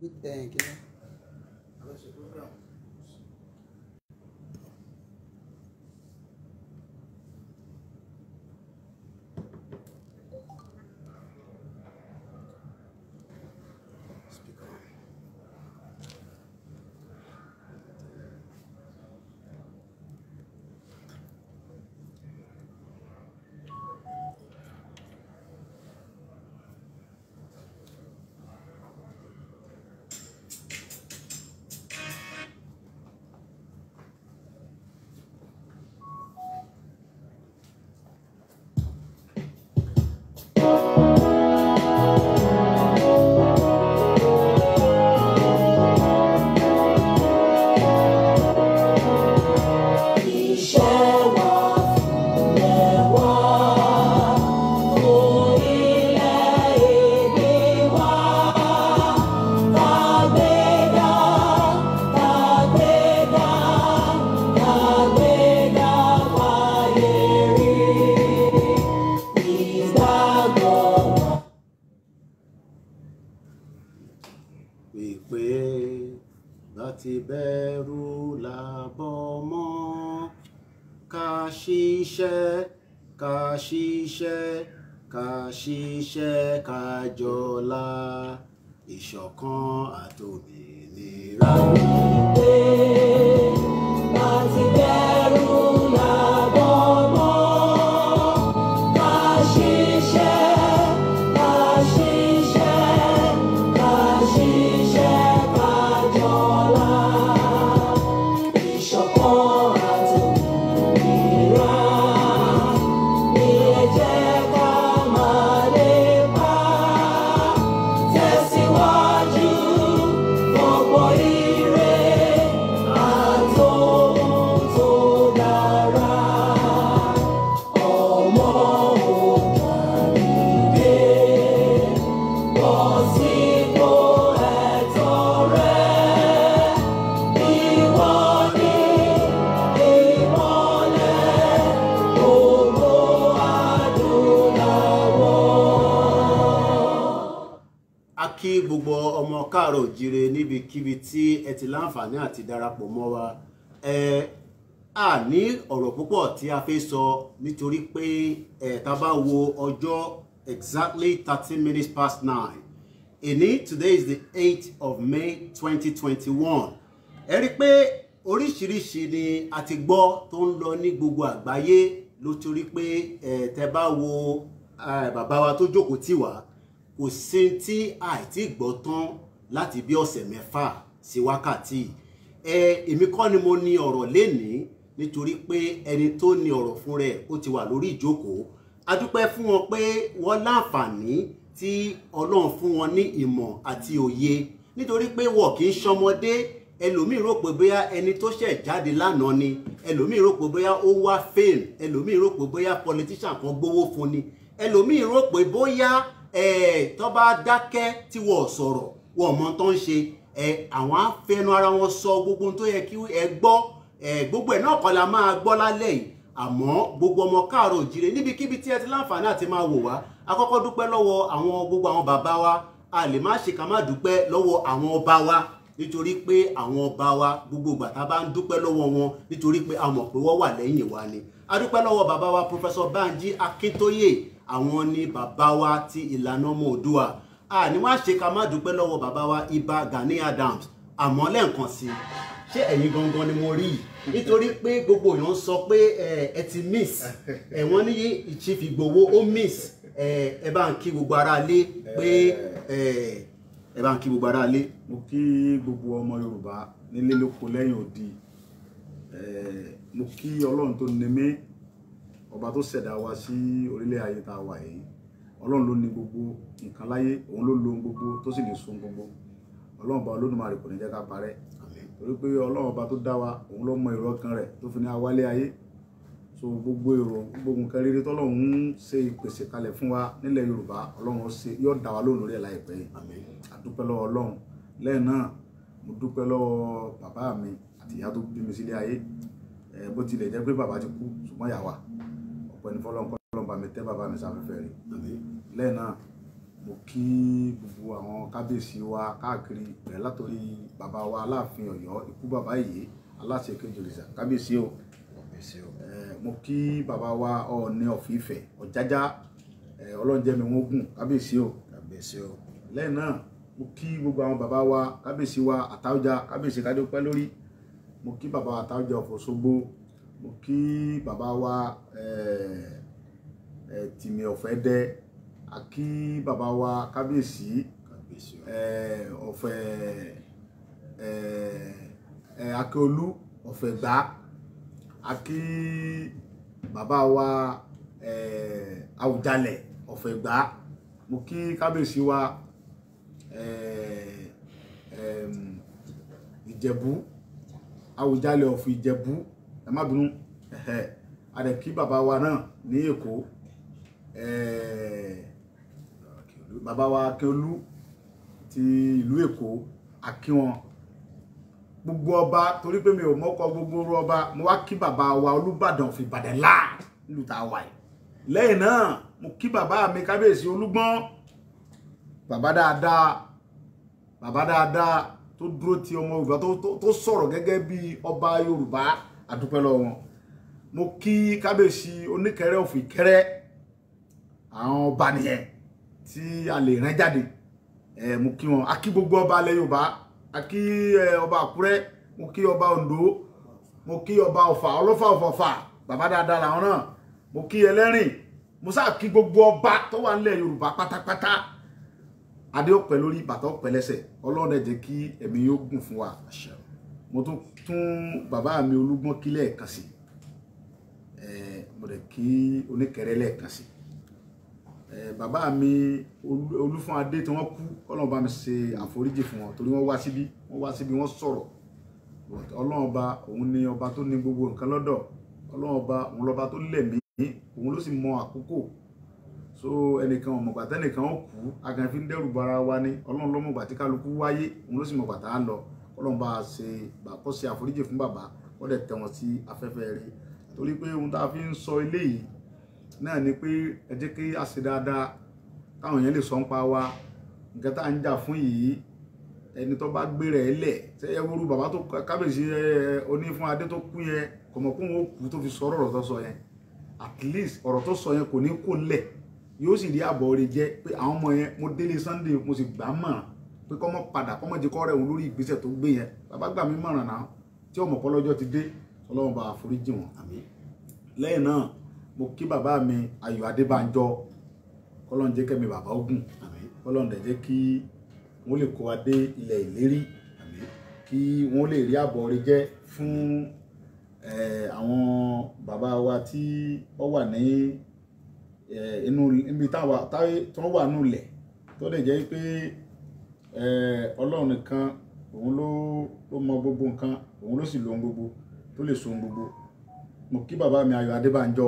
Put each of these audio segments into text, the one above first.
Big tank, you know. láti bẹ̀rù làbọ̀ mọ́ ká ṣiṣẹ́ ká jọlá ìṣọ̀kan àtòmìnira. Láti bẹ̀rù làbọ̀ mọ́ ká ṣiṣẹ́ ká jọlá ìṣọ̀kan àtòmìnira ni ẹ jẹ́ ká máa lépa tẹ̀síwájú gbogbo ire àtòhun tó dára. Ọmọ òdàdìde bọ́ sípò ẹ̀tọ́ rẹ. Ìwọ ni ìmọ́lẹ̀ gbogbo adúláwọ̀. A kí gbogbo ọmọ káàárọ̀ òjíire níbikíbi tí ẹ ti láǹfààní àti darapọ̀ mọ́ wa. A ní ọ̀rọ̀ púpọ̀ tí a fẹ́ sọ nítorí pé tá bá wo ọjọ́ exactly 13 minutes past 9. Today is the 8th of May 2021. Ẹ rí pé oríṣiríṣi ni a ti gbọ́ tó ń lọ ní gbogbo àgbáyé lótorí pé tẹ́ bá wo bàbá wa tó jókòó tì wá kò sí tí àìtí gbọ́ tán láti bí ọ̀sẹ̀ mẹ́fà sí wákàtí. Èmi kọ́ ni mo ní ọ̀rọ̀ lénìí nítorí pé ẹni tó ní ọ̀rọ̀ fún rẹ̀ ó ti wà lórí ìjókòó. A dúpẹ́ fún wọn pé wọ́n láǹfààní tí Ọlọ́run fún wọn ní ìmọ̀ àti òye nítorí pé wọ́n kì í ṣọmọdé. Ẹlòmíì rò pé bóyá ẹni tó ṣẹ̀ jáde lánàá ni, ẹlòmíì rò pé bóyá ó wá fame, ẹlòmíì rò pé bóyá politician kan gbówó fún ni, ẹlòmíì rò pé bóyá tó bá dákẹ́ tí wọ́n sọ̀rọ̀ wọ́n mọ̀ tó ń ṣe àwọn á fẹnu ara wọn sọ gbogbo tó yẹ kí ẹ gbọ́ gbogbo ẹ̀ náà kọ́ la máa gbọ́ lálẹ́ yìí. Àmọ́ gbogbo ọmọ káàárọ̀ òjíire níbikíbi tí ẹ ti láǹfààní àti máa wò wá, a kọ́kọ́ dúpẹ́ lọ́wọ́ gbogbo àwọn bàbá wa. A lè má ṣe ká má dúpẹ́ lọ́wọ́ àwọn ọba wa nítorí pé àwọn ọba wa gbogbo ìgbà tá bá ń dúpẹ́ lọ́wọ́ wọn nítorí pé a mọ̀ pé wọ́n wà lẹ́yìn wa ni. A dúpẹ́ lọ́wọ́ bàbá wa Professor Banji Akintoye, àwọn ni bàbá wa ti ìlànà ọmọ Oòduà. A ní wá ṣe ká má dúpẹ́ lọ́wọ́ bàbá wa Ìbà Gani Adams. Àmọ́ lẹ́ẹ̀kan sí ṣé ẹ̀yin gangan ni mo rí nítorí pé gbogbo èèyàn sọ pé ẹ ti miss wọ́n ní Chief Igboho ó miss. Ẹ bá ń kí gbogbo ará ilé pé ẹ bá ń kí gbogbo ará ilé. Mo kí gbogbo ọmọ Yorùbá nílé lóko lẹ́yìn odi. Mo kí Ọlọ́run tó ní mí, ọba tó ṣẹ̀dá wa sí orílẹ̀ ayé tá a wà yìí. Ọlọ́run ló ní gbogbo nǹkan láyé, òun ló lo gbogbo tó sì lè sun gbogbo. Ọlọ́run bá Olódùmarè kò ní jẹ́ ká parẹ́. Torí pé Ọlọ́run ọba tó dá wa, òun ló mọ èrò ọkàn rẹ̀ tó fi ní awálé ayé. So gbogbo èrò gbogbo nǹkan rere tọ́lọ́run ń ṣe ìpèsè kalẹ̀ fún wa nílẹ̀ Yorùbá, Ọlọ́run yóò dá wa lóhùn lórí ẹ̀ láìpẹ́ yìí. A dúpẹ́ lọ́wọ́ Ọlọ́run. Lẹ́yìn náà mo dúpẹ́ lọ́wọ́ bàbá mi àti ìyá tó bí mi sílé ayé. Bó tilẹ̀ jẹ́ pé bàbá ti kú ṣùgbọ́n ìyá wa ọ̀pọ̀ ẹni fọlọ́run bá mi tẹ́ bàbá mi sáfẹ́fẹ́ rẹ̀. Lẹ́yìn náà mo kí gbogbo àwọn kábíyèsí wa káàkiri bẹ̀rẹ̀ látòrí bàbá wa Aláàfin Ọ̀yọ́ ikú bàbá yìí Aláṣẹ Kejì Òrìṣà kábíyèsí o. Mo kí bàbá wa Ọọ̀ni of Ifẹ̀ Ọ̀jájá ọlọ́njẹ́mi wọn gùn kábíyèsí o. Lẹ́yìn náà mo kí gbogbo àwọn bàbá wa kábíyèsí wa Àtáọ̀jà kábíyèsí kádé pẹ́ lórí. Mo kí bàbá wa Àtáọ̀jà of Òṣogbo. Mo kí bàbá wa Tìmì of Ẹdẹ. A kí bàbá wa kábíyèsí of Akíolú of Ẹ̀gbá. A kí bàbá wa Àwùjalẹ̀ of Ẹ̀gbá. Mo kí kábíyèsí wa Ìjẹ̀bú Àwùjalẹ̀ of Ìjẹ̀bú ẹ má bínú. A dẹ̀ kí bàbá wa náà ní Èkó bàbá wa Akíolú ti ìlú Èkó a kí wọn. Gbogbo ọba torí pé mi ò mọ́kọ gbogbo ọba mo wá kí bàbá wa Olúbàdàn of Ìbàdàn láà nílùú tá a wà yìí. Lẹ́yìn náà mo kí bàbá mi kábíyèsí Olúgbọ́n bàbá dáadáa tó dúró ti ọmọ Yorùbá tó sọ̀rọ̀ gẹ́gẹ́ bí ọba Yorùbá àdúpẹ́ lọ́wọ́ wọn. Mo kí kábíyèsí Oníkẹrẹ of Ìkẹrẹ àwọn ọba nìyẹn tí a lè rán jáde. Mo kí wọn. A kí gbogbo ọba ilẹ̀ Yorùbá. A kí ọba Àkúrẹ́. Mo kí ọba Oǹdó. Mo kí ọba Ọ̀fà Ọlọ́fà of Ọ̀fà bàbá dáadáa làwọn náà. Mo kí Ẹlẹ́rìn. Mo sáà kí gbogbo ọba tó wà nílẹ̀ Yorùbá pátápátá. Adé ó pẹ́ lórí bàtà ó pẹ́ lẹ́sẹ̀. Ọlọ́run dẹ̀ jẹ́ kí ẹ̀mí yóò gùn fún wa. Mo tún bàbá mi Olúgbọ́n kí lẹ́ẹ̀kan sí. Mo dẹ̀ kí Oníkẹrẹ lẹ́ẹ̀kan sí. Bàbá mi Olúfúnadé tí wọ́n kú Ọlọ́run bá mi ṣe àforíjì fún wọn torí wọ́n wá síbí wọ́n sọ̀rọ̀. Ọlọ́run ọba òun ni ọba tó ní gbogbo nǹkan lọ́dọ̀. Ọlọ́run ọba òun lọ́ba tó lẹ̀mí òun ló sì mọ àkókò. So ẹnìkan ò mọ̀gbà tẹ́nìkan ó kú agan fi ń dẹ́rù bara wa ní. Ọlọ́run ló mọ̀gbà tí kálukú wáyé òun ló sì mọ̀gbà tá a lọ. Ọlọ́run bá kó ṣe àforíjì fún bàbá wọ́n dẹ̀ tẹ̀ wọ́n sí afẹ́fẹ́ rẹ̀ torí pé ohun tá a fi ń sọ eléyìí náà ni pé ẹ jẹ́ kí a ṣe dáadáa káwọn èèyàn lè sọ ń pa wa nǹkan tá à ń jà fún yìí ẹni tó bá gbé rẹ̀ lẹ̀ ṣe ẹ wúru bàbá tó kábíyèsí Onífúnadé tó kú yẹn kò mọ̀ kóun ó kú tó fi sọ̀rọ̀ ọ̀rọ̀ tó sọ yẹn at least ọ̀rọ̀ tó sọ yẹn kò ní kó lẹ̀ yóò sì rí àbọ̀ rẹ̀ jẹ́ pé àwọn ọmọ yẹn mo délé Sunday mo sì gbà mọ̀ràn pé kọ́mọ padà kọ́mọ jẹ́ kọ́ rẹ̀ òun lórí ìgbésẹ̀ tó gbé yẹn bàbá gbà mí mọ̀ràn náà tí ọmọ pọ́lọ́jọ́ ti dé Ọlọ́run bá àforíjì wọn. Lẹ́yìn náà mo kí bàbá mi Ayọ̀ Adébánjọ kọ́lọ́n jẹ́ kẹ́mi bàbá ogun kọ́lọ́n dẹ̀ jẹ́ kí wọ́n lè kó wa dé ilẹ̀ ìlérí kí wọ́n lè rí àbọ̀ rẹ̀ jẹ́ fún àwọn bàbá wa tí wọ́n wà ní inú ibi tí wọ́n wà nínú ilẹ̀ tó dẹ̀ jẹ́ pé Ọlọ́run nìkan òun ló mọ gbogbo nǹkan òun ló sì lo ohun gbogbo tó lè so ohun gbogbo. Mo kí bàbá mi Ayọ̀ Adébánjọ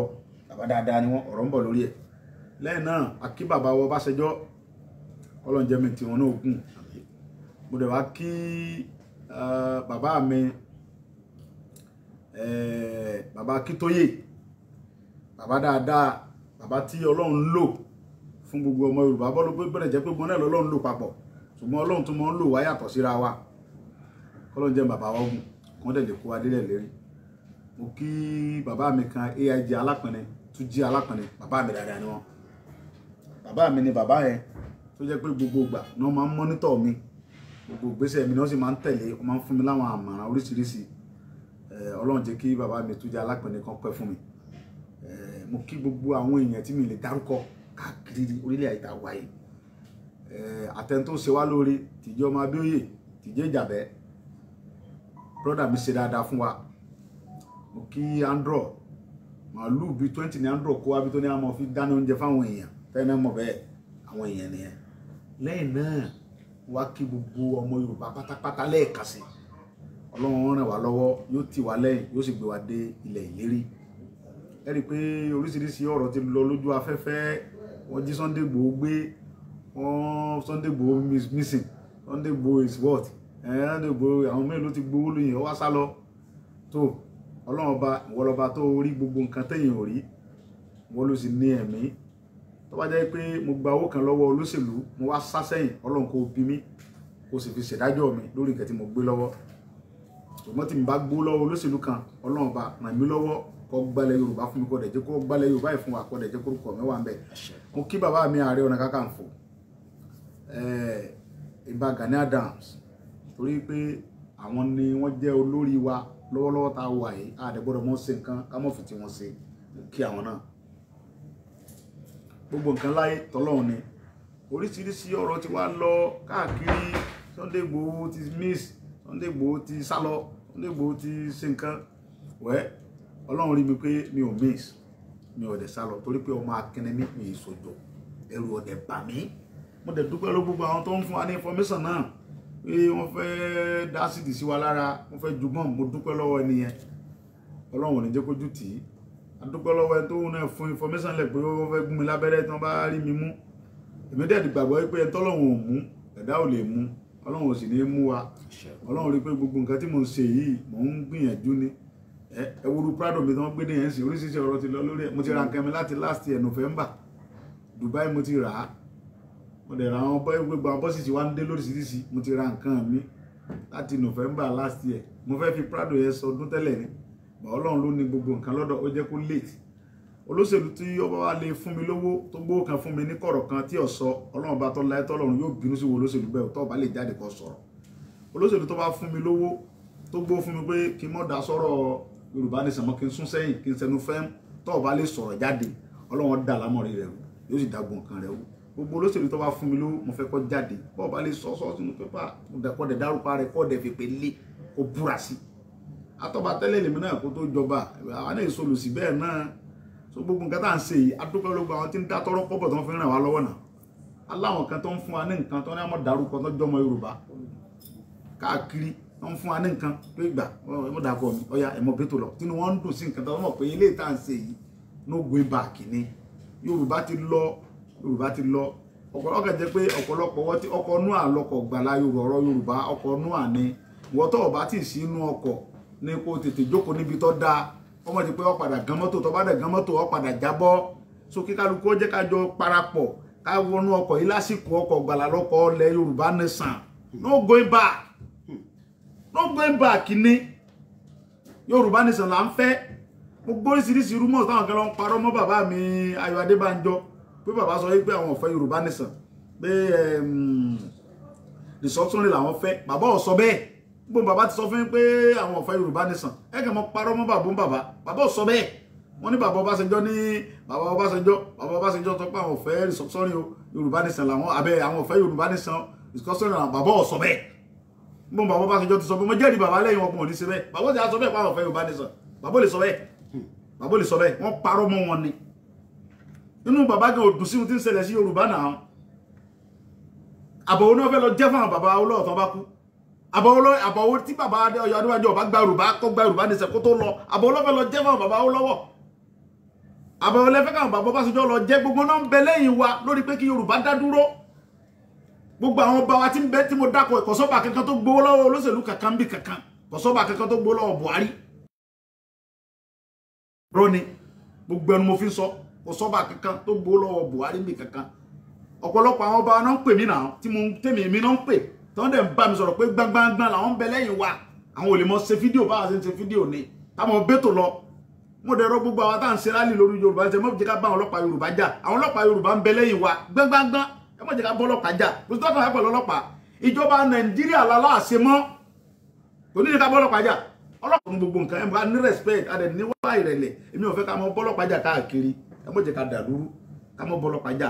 bàbá dáadáa ni wọ́n ọ̀rọ̀ ń bọ̀ lórí ẹ̀. Lẹ́yìn náà a kí bàbá wa Ọbásanjọ́ Ọlọ́run jẹ́ mi tí wọn náà gùn. Mo dẹ̀ wá kí bàbá mi bàbá Akíntóyè bàbá dáadáa bàbá tí Ọlọ́run lò fún gbogbo ọmọ Yorùbá bọ́lú pé bẹ́ẹ̀ jẹ́ pé gbọ́n náà lọ́lọ́run lò papọ̀ ṣùgbọ́n Ọlọ́run tún máa ń lò wá yàtọ̀ síra wa Ọlọ́run jẹ́ bàbá wa gùn wọ́n dẹ̀ lè kó wa délẹ̀ lérí. Mo kí bàbá mi kan AIG Alápẹ̀nẹ̀ Túnjí Alápẹ̀nẹ̀ bàbá mi dáadáa ni wọ́n. Bàbá mi ni bàbá yẹn tó jẹ́ pé gbogbo ìgbà ni wọ́n máa ń mọ́nítọ̀ mi gbogbo ìgbésẹ̀ mi ni wọ́n sì máa ń tẹ̀lé wọ́n máa ń fún mi láwọn àmọ̀ràn oríṣiríṣi. Ọlọ́run jẹ́ kí bàbá mi Túnjí Alápẹ̀nẹ̀ kan pẹ́ fún mi. Mo kí gbogbo àwọn èèyàn tí mi lè dárúkọ káàkiri orílẹ̀ ayé tá a wà yìí. Àtẹni tó ṣe wá lórí Tìjẹ́ ọmọ Abíóyè Tìjẹ́ Ìjàbẹ́ brọ́dà mi ṣe dáadáa fún wa. Mo kí Andro màálù bíi 20 ní Andro kó wá bí tó ní àmọ́ fi dáná oúnjẹ fáwọn èèyàn tẹ́lẹ̀ mọ̀ bẹ́ẹ̀ àwọn èèyàn nìyẹn. Lẹ́yìn náà wá kí gbogbo ọmọ Yorùbá pátápátá lẹ́ẹ̀kan sí Ọlọ́run ràn wá lọ́wọ́ yóò tì wá lẹ́yìn yóò sì gbé wa dé ilẹ̀ ìlérí. Ẹ rí i pé oríṣiríṣi ọ̀rọ̀ ti lọ lójú afẹ́fẹ́ wọ́n jí Sunday Igboho gbé wọ́n Sunday Igboho missing Sunday Igboho is what Sunday Igboho àwọn mélòó ti gbowó lóyìn ọ wá sá lọ tó Ọlọ́run ọba ìwọ lọba tó rí gbogbo nǹkan tẹ̀yìn ò rí wọ́n ló sì ní ẹ̀mí tó bá jẹ́ pé mo gba owó kan lọ́wọ́ olóṣèlú mo wá sá sẹ́yìn Ọlọ́run kó bí mi kó sì fi ṣèdájọ́ mi lórí nǹkan tí mo gbé lọ́wọ́ ṣùgbọ́n tí mo bá gbó lọ́wọ́ olóṣèlú kan Ọlọ́run bá ràn mí lọ́wọ́ kó gbálẹ̀ Yorùbá fún mi kó dẹ̀ jẹ́ kó gbálẹ̀ Yorùbá yìí fún wa kó dẹ̀ jẹ́ kó kọ̀ mí wà ń bẹ̀. Mo kí bàbá mi Ààrẹ Ọ̀nà Kakanfò Ìbà Gani Adams torí pé àwọn ni wọ́n jẹ́ olórí wa lọ́wọ́lọ́wọ́ tá a wà yìí àdẹ̀gbọ́dọ̀ mọ́ ṣe nǹkan ká mọ́ fi tí wọ́n ṣe kí àwọn náà gbogbo nǹkan láyé tọ́lọ́run ni oríṣiríṣi ọ̀rọ̀ ti wá lọ káàkiri Sunday Igboho ti miss Sunday Igboho ti sálọ Sunday Igboho ti ṣe nǹkan wẹ́ Ọlọ́run rí mi pé mi ò miss mi ò dẹ̀ sálọ torí pé ọmọ akínní mi ìṣòjò ẹrù ọ̀dẹ̀ bà mí mo dẹ̀ dúpẹ́ lọ gbogbo àwọn tó ń fún wa ní information náà pé wọ́n fẹ́ dá sídìí sí wa lára wọ́n fẹ́ jùgbọ́n mo dúpẹ́ lọ́wọ́ ẹni yẹn Ọlọ́run ò ní jẹ́ kójú tì í adúpẹ́ lọ́wọ́ ẹni tó ń náà fún information lẹ̀ pé wọ́n fẹ́ gún mi lábẹ́rẹ́ tí wọ́n bá rí mi mú èmi dẹ̀ ti gbàgbọ́ pé ẹni tọ́lọ́run ò mú ẹ̀dá ò lè mú Ọlọ́run ò sì ní mú wa Ọlọ́run rí pé gbogbo nǹkan tí mo ń ṣe yìí mò ń gbìyànjú ni ẹwúrú Prado mi tí wọ́n gbé dé yẹn sí oríṣiríṣi ọ̀rọ̀ ti lọ lórí ẹ̀ mo ti ra nǹkan mi láti last year November Dubai mo ti rà á mo dẹ̀ ra àwọn gbogbo àwọn bọ́sì tí wá ń dé lóríṣiríṣi mo ti ra nǹkan mi láti November last year mo fẹ́ fi Prado yẹn sọdún tẹ́lẹ̀ ni bọ̀ Ọlọ́run ló ní gbogbo nǹkan lọ́dọ̀ ó jẹ́ kó late olóṣèlú tí ó bá wá lè fún mi lówó tó gbówó kan fún mi ní kọ̀rọ̀ kan tí ọ̀sọ́ Ọlọ́run bá tọ́ láyé tọ́lọ́run yóò bínú sí wo olóṣèlú bẹ́ẹ̀ tó bá lè jáde kó sọ̀rọ̀ olóṣèlú tó bá fún mi lówó tó gbówó fún mi pé kí n mọ̀ dá sọ̀rọ̀ Yorùbá Nation mọ́ kí n sún sẹ́yìn kí n sẹnu fẹ́ tó bá lè sọ̀rọ̀ jáde Ọlọ́run dá lámọ̀rí rẹ̀ yóò sì dá gbọ̀n kan rẹ̀ gbogbo olóṣèlú tó bá fún mi lówó mo fẹ́ kó jáde bó bá lè sọ sínú pépà kó dẹ̀ dárúkọ rẹ̀ kó dẹ̀ fi pé lé kó búra sí àtọ́ba tẹ́lẹ̀ lèmi náà kó tó jọba àwọn náà èso lòsì bẹ́ẹ̀ náà so gbogbo nǹkan tá à ń ṣe yìí adúpẹ́ lógún àwọn tí ń dá tọrọ kọ́bọ̀ tó ń fi ràn wá lọ́wọ́ náà aláwọn kan tó ń fún wa ní nǹkan tó ní àmọ́ dárúkọ tó jọmọ Yorùbá káàkiri tó ń fún wa ní nǹkan tó ìgbà ẹmọ dàkọ mi ọya ẹmọ bẹ́tò lọ tínú wọn ń dùn sí nǹkan tó mọ̀ pé ilé tá à ń ṣe yìí no going back ni Yorùbá ti lọ ọ̀pọ̀lọpọ̀ jẹ́ pé ọ̀pọ̀lọpọ̀ ọkọ̀ nú àlọkọ̀ gbàlá Yorùbá ọkọ̀ nú àní wọ́n tó ọba tí ì sí inú ọkọ̀ ní kó tètè jókòó níbi tó dáa ọmọ ti pé ó padà gan mọ́tò tó bá dẹ̀ gan mọ́tò ó padà jábọ́ so kí kálukú ó jẹ́ ká jọ parapọ̀ ká wọnú ọkọ̀ yìí lásìkò ọkọ̀ gbàlà lọ́kọ̀ ilẹ̀ Yorùbá Nation no going back ní Yorùbá Nation là ń fẹ́ mo gbóríṣiríṣi rumors táwọn kan lọ ń parọ́ mọ́ bàbá mi Ayọ̀ Adébánjọ pé bàbá sọ pé àwọn ò fẹ́ Yorùbá Nation pé restructuring làwọn fẹ́ bàbá ò sọ bẹ́ẹ̀ gbogbo bàbá ti sọ fún pé àwọn ò fẹ́ Yorùbá Nation ẹ kàn mọ́ parọ́ mọ́ bàbá ò sọ bẹ́ẹ̀ wọ́n ní bàbá Ọbásanjọ́ sọ pé àwọn ò fẹ́ restructuring Yorùbá Nation làwọn àbẹ́ àwọn ò fẹ́ Yorùbá Nation restructuring làwọn bàbá ò sọ bẹ́ẹ̀ gbogbo bàbá Ọbásanjọ́ ti sọ pé mo jẹ́rìí bàbá lẹ́yìn wọn kò ní ṣe bẹ́ẹ̀ bàbá ti sọ bẹ́ẹ̀ pé àwọn ò fẹ́ Yorùbá Nation bàbá ò lè sọ bẹ́ẹ̀ wọ́n parọ́ mọ́ wọn ni inú bàbá gan òdùn sí ohun tí ń ṣẹlẹ̀ sí Yorùbá náà àbọ̀wọ́ náà fẹ́ lọ jẹ́ fún àwọn bàbá olóòtọ́ bá kú àbọ̀wọ́ tí bàbá Ọ̀yọ́ Adébánjọ bá gba Yorùbá Nation kó tó lọ àbọ̀wọ́ náà fẹ́ lọ jẹ́ fún àwọn bàbá olówó àbọ̀wọ́ lẹ́fẹ́ káwọn bàbá Ọbásanjọ́ lọ jẹ́ gbogbo náà ń bẹ lẹ́yìn wa lórí pé kí Yorùbá dá dúró gbogbo àwọn ọba wa tí ń bẹ tí mo dákọ̀ kọ̀sọ́bà kankan tó gbowó lọ́wọ́ olóṣèlú kankan bí kankan kọ̀sọ́bà kankan tó gbowó lọ́wọ́ Buhari rọ́ni gbogbo ẹnu mo fi sọ kọ̀sọ́bà kankan tó gbowó lọ́wọ́ Buhari bí kankan ọ̀pọ̀lọpọ̀ àwọn ọba náà ń pè mí náà tí mo tèmi èmi náà ń pè tí wọ́n dẹ̀ ń bá mi sọ̀rọ̀ pé gbangban làwọn ń bẹ lẹ́yìn wa àwọn ò lè mọ ṣe fídíò báwa ṣe ń ṣe fídíò ni táwọn bẹ́tò lọ mo dẹ̀ rọ gbogbo àwọn tá à ń ṣe rálì lórí Yorùbá ṣe mọ́ jẹ́ ká bá àwọn ọlọ́pàá Yorùbá jà àwọn ọlọ́pàá Yorùbá ń bẹ lẹ́yìn wa gbangban ẹ mọ́ jẹ́ ká bọ́ ọlọ́pàá jà kò sí tọ́ka pẹ̀lú ọlọ́pàá ìjọba Nàìjíríà láláàṣẹ mọ́ kò ní ká bọ́ ọlọ́pàá jà ọlọ́pàá ní gbogbo nǹkan ẹ mọ́ ní respect adẹ̀ ní wá ìrẹ̀lẹ̀ èmi ò fẹ́ ká mọ́ bọ́ ọlọ́pàá jà káàkiri ẹ mọ́ jẹ́ ká dàlúrú ká mọ́ bọ́ ọlọ́pàá jà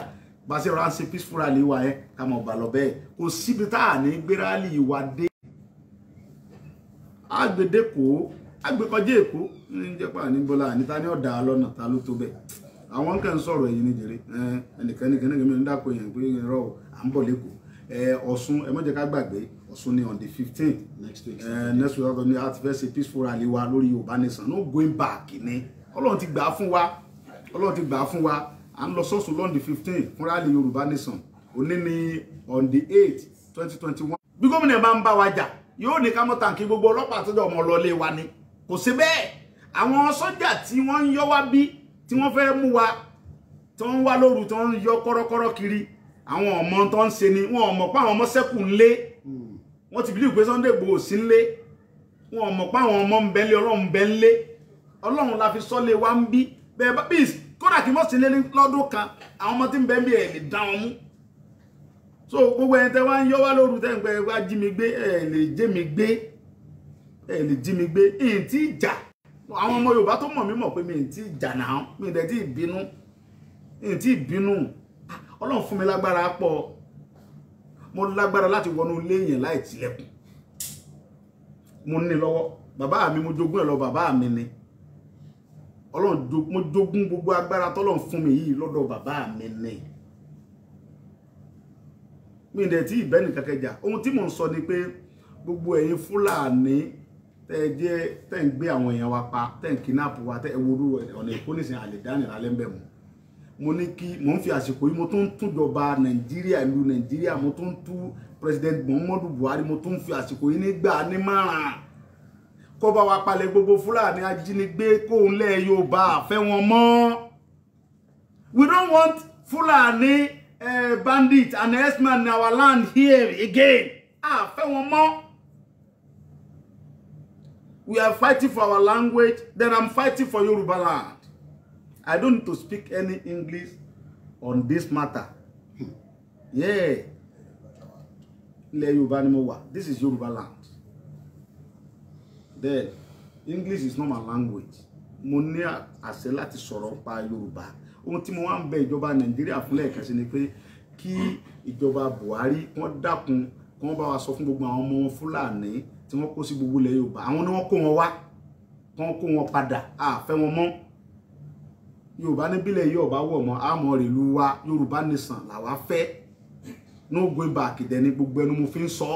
bá ṣe rọra ń ṣe peaceful rally wa ẹ ká mọ̀ bà lọ bẹ́ẹ̀ kò síbi tá à ní gbé rally wa dé agbèdéko agbèkọjá Èkó ní jẹ́pà ní bọ́lá níta ní ọ̀dà lọ́nà ta ló tó bẹ́ẹ̀ àwọn kan ń sọ̀rọ̀ èyí ní jèrè ẹnìkan ń dákọ̀ yẹn pé rọ à ń bọ̀ lẹ́kọ̀ọ́ Ọ̀ṣun ẹ má jẹ́ ká gbàgbé Ọ̀ṣun ní on the 15th next week ní a ti fẹ́ ṣe peaceful rally wa lórí Yorùbá Nation no going back ní Ọlọ́run ti gbà á fún wa à ń lọ sọ́sùn lọ́n the 15th fún rally Yorùbá Nation òní ní on the 8th 2021 bí gómìnà bá ń bá wa jà yóò ní ká mọ́ tàǹkì gbogbo ọlọ́pàá àtọ́jọ́ ọmọ ọlọ́lé wa ni kò sí bẹ́ẹ̀ àwọn sọ́jà tí wọ́n ń yọ wá bí tí wọ́n fẹ́ mú wa tó ń wá lóru tó ń yọ kọ́rọ́kọ́rọ́ kiri àwọn ọmọ tó ń ṣe ni wọn mọ̀ pé àwọn ọmọ ṣẹ́kù ńlé wọ́n ti believe pé Sunday Igboho sí ńlé wọn mọ̀ pé àwọn ọmọ ń bẹ ńlé Ọlọ́run bẹ ńlé Ọlọ́run la fi sọ́lé wa ń bí bẹ́ẹ̀ bá bí kódà kí mọ́ sí lé lọ́dún kan àwọn ọmọ tí ń bẹ ń bí ẹ̀ lè dá wọn mú so gbogbo ẹni tẹ́ wá ń yọ wá lóru tẹ́ ń pẹ́ wá jí mi gbé ẹ̀ lè jẹ́ mi gbé ẹ̀ lè jí mi gbé ìyìn tí ìjà àwọn ọmọ Yorùbá tó mọ̀ mí mọ̀ pé mi ì tí ìjà náà mi ì dẹ̀ tí ìbínú ìyìn tí ìbínú Ọlọ́run fún mi lágbára pọ̀ mo lágbára láti wọnú ilé yẹn láì tilẹ̀kùn mo ní lọ́wọ́ bàbá mi mo jogún ẹ̀ lọ bàbá mi ni Ọlọ́run mo jogún gbogbo agbára tọ́lọ́run fún mi yìí lọ́dọ̀ bàbá mi ni mi dẹ̀ tí ìbẹ́ni kẹkẹjà ohun tí mò ń sọ ni pé gbogbo ẹ̀yin Fúlàní tẹ́ ń gbé àwọn èèyàn wa pa tẹ́ ń kidnap wa tẹ́ ewúrú ọ̀nà ìkónísìn àlèdánì lálẹ́ ń bẹ̀ mọ́ mo ní kí mo ń fi àsìkò yìí mo tún túnjọba Nàìjíríà ìlú Nàìjíríà mo tún tú President Muhammadu Buhari mo tún fi àsìkò yìí nígbà nímọ̀ràn kó bá wa palẹ̀ gbogbo Fúlàní ajínigbé kóun lẹ̀ Yorùbá àfẹ́ wọn mọ́. We don't want Fúlàní bandits and herdsmen in our land here again. Àfẹ́ wọn mọ́. We are fighting for our language, then I'm fighting for Yoruba land. I don't need to speak any English on this matter. Yeah. Ilẹ̀ Yorùbá ni mo wà. This is Yoruba land. Then English is not my language. Mo ní àṣẹ láti sọ̀rọ̀ pa Yorùbá. Ohun tí mo wá ń bẹ ìjọba Nàìjíríà fún lẹ́ẹ̀kan sí ni pé kí ìjọba Buhari wọ́n dákun kí wọ́n bá wa sọ fún gbogbo àwọn ọmọ Fúlàní tí wọ́n kó sí gbogbo ilẹ̀ Yorùbá. Àwọn ni wọ́n kó wọn wá. Wọ́n kó wọn padà. A fẹ́ wọn mọ́. Yorùbá ní bílẹ̀ Yorùbá wọ̀ mọ́ àmọ́ ìlú wa Yorùbá nation làwa fẹ́. No going back dẹni gbogbo ẹnu mo fi ń sọ.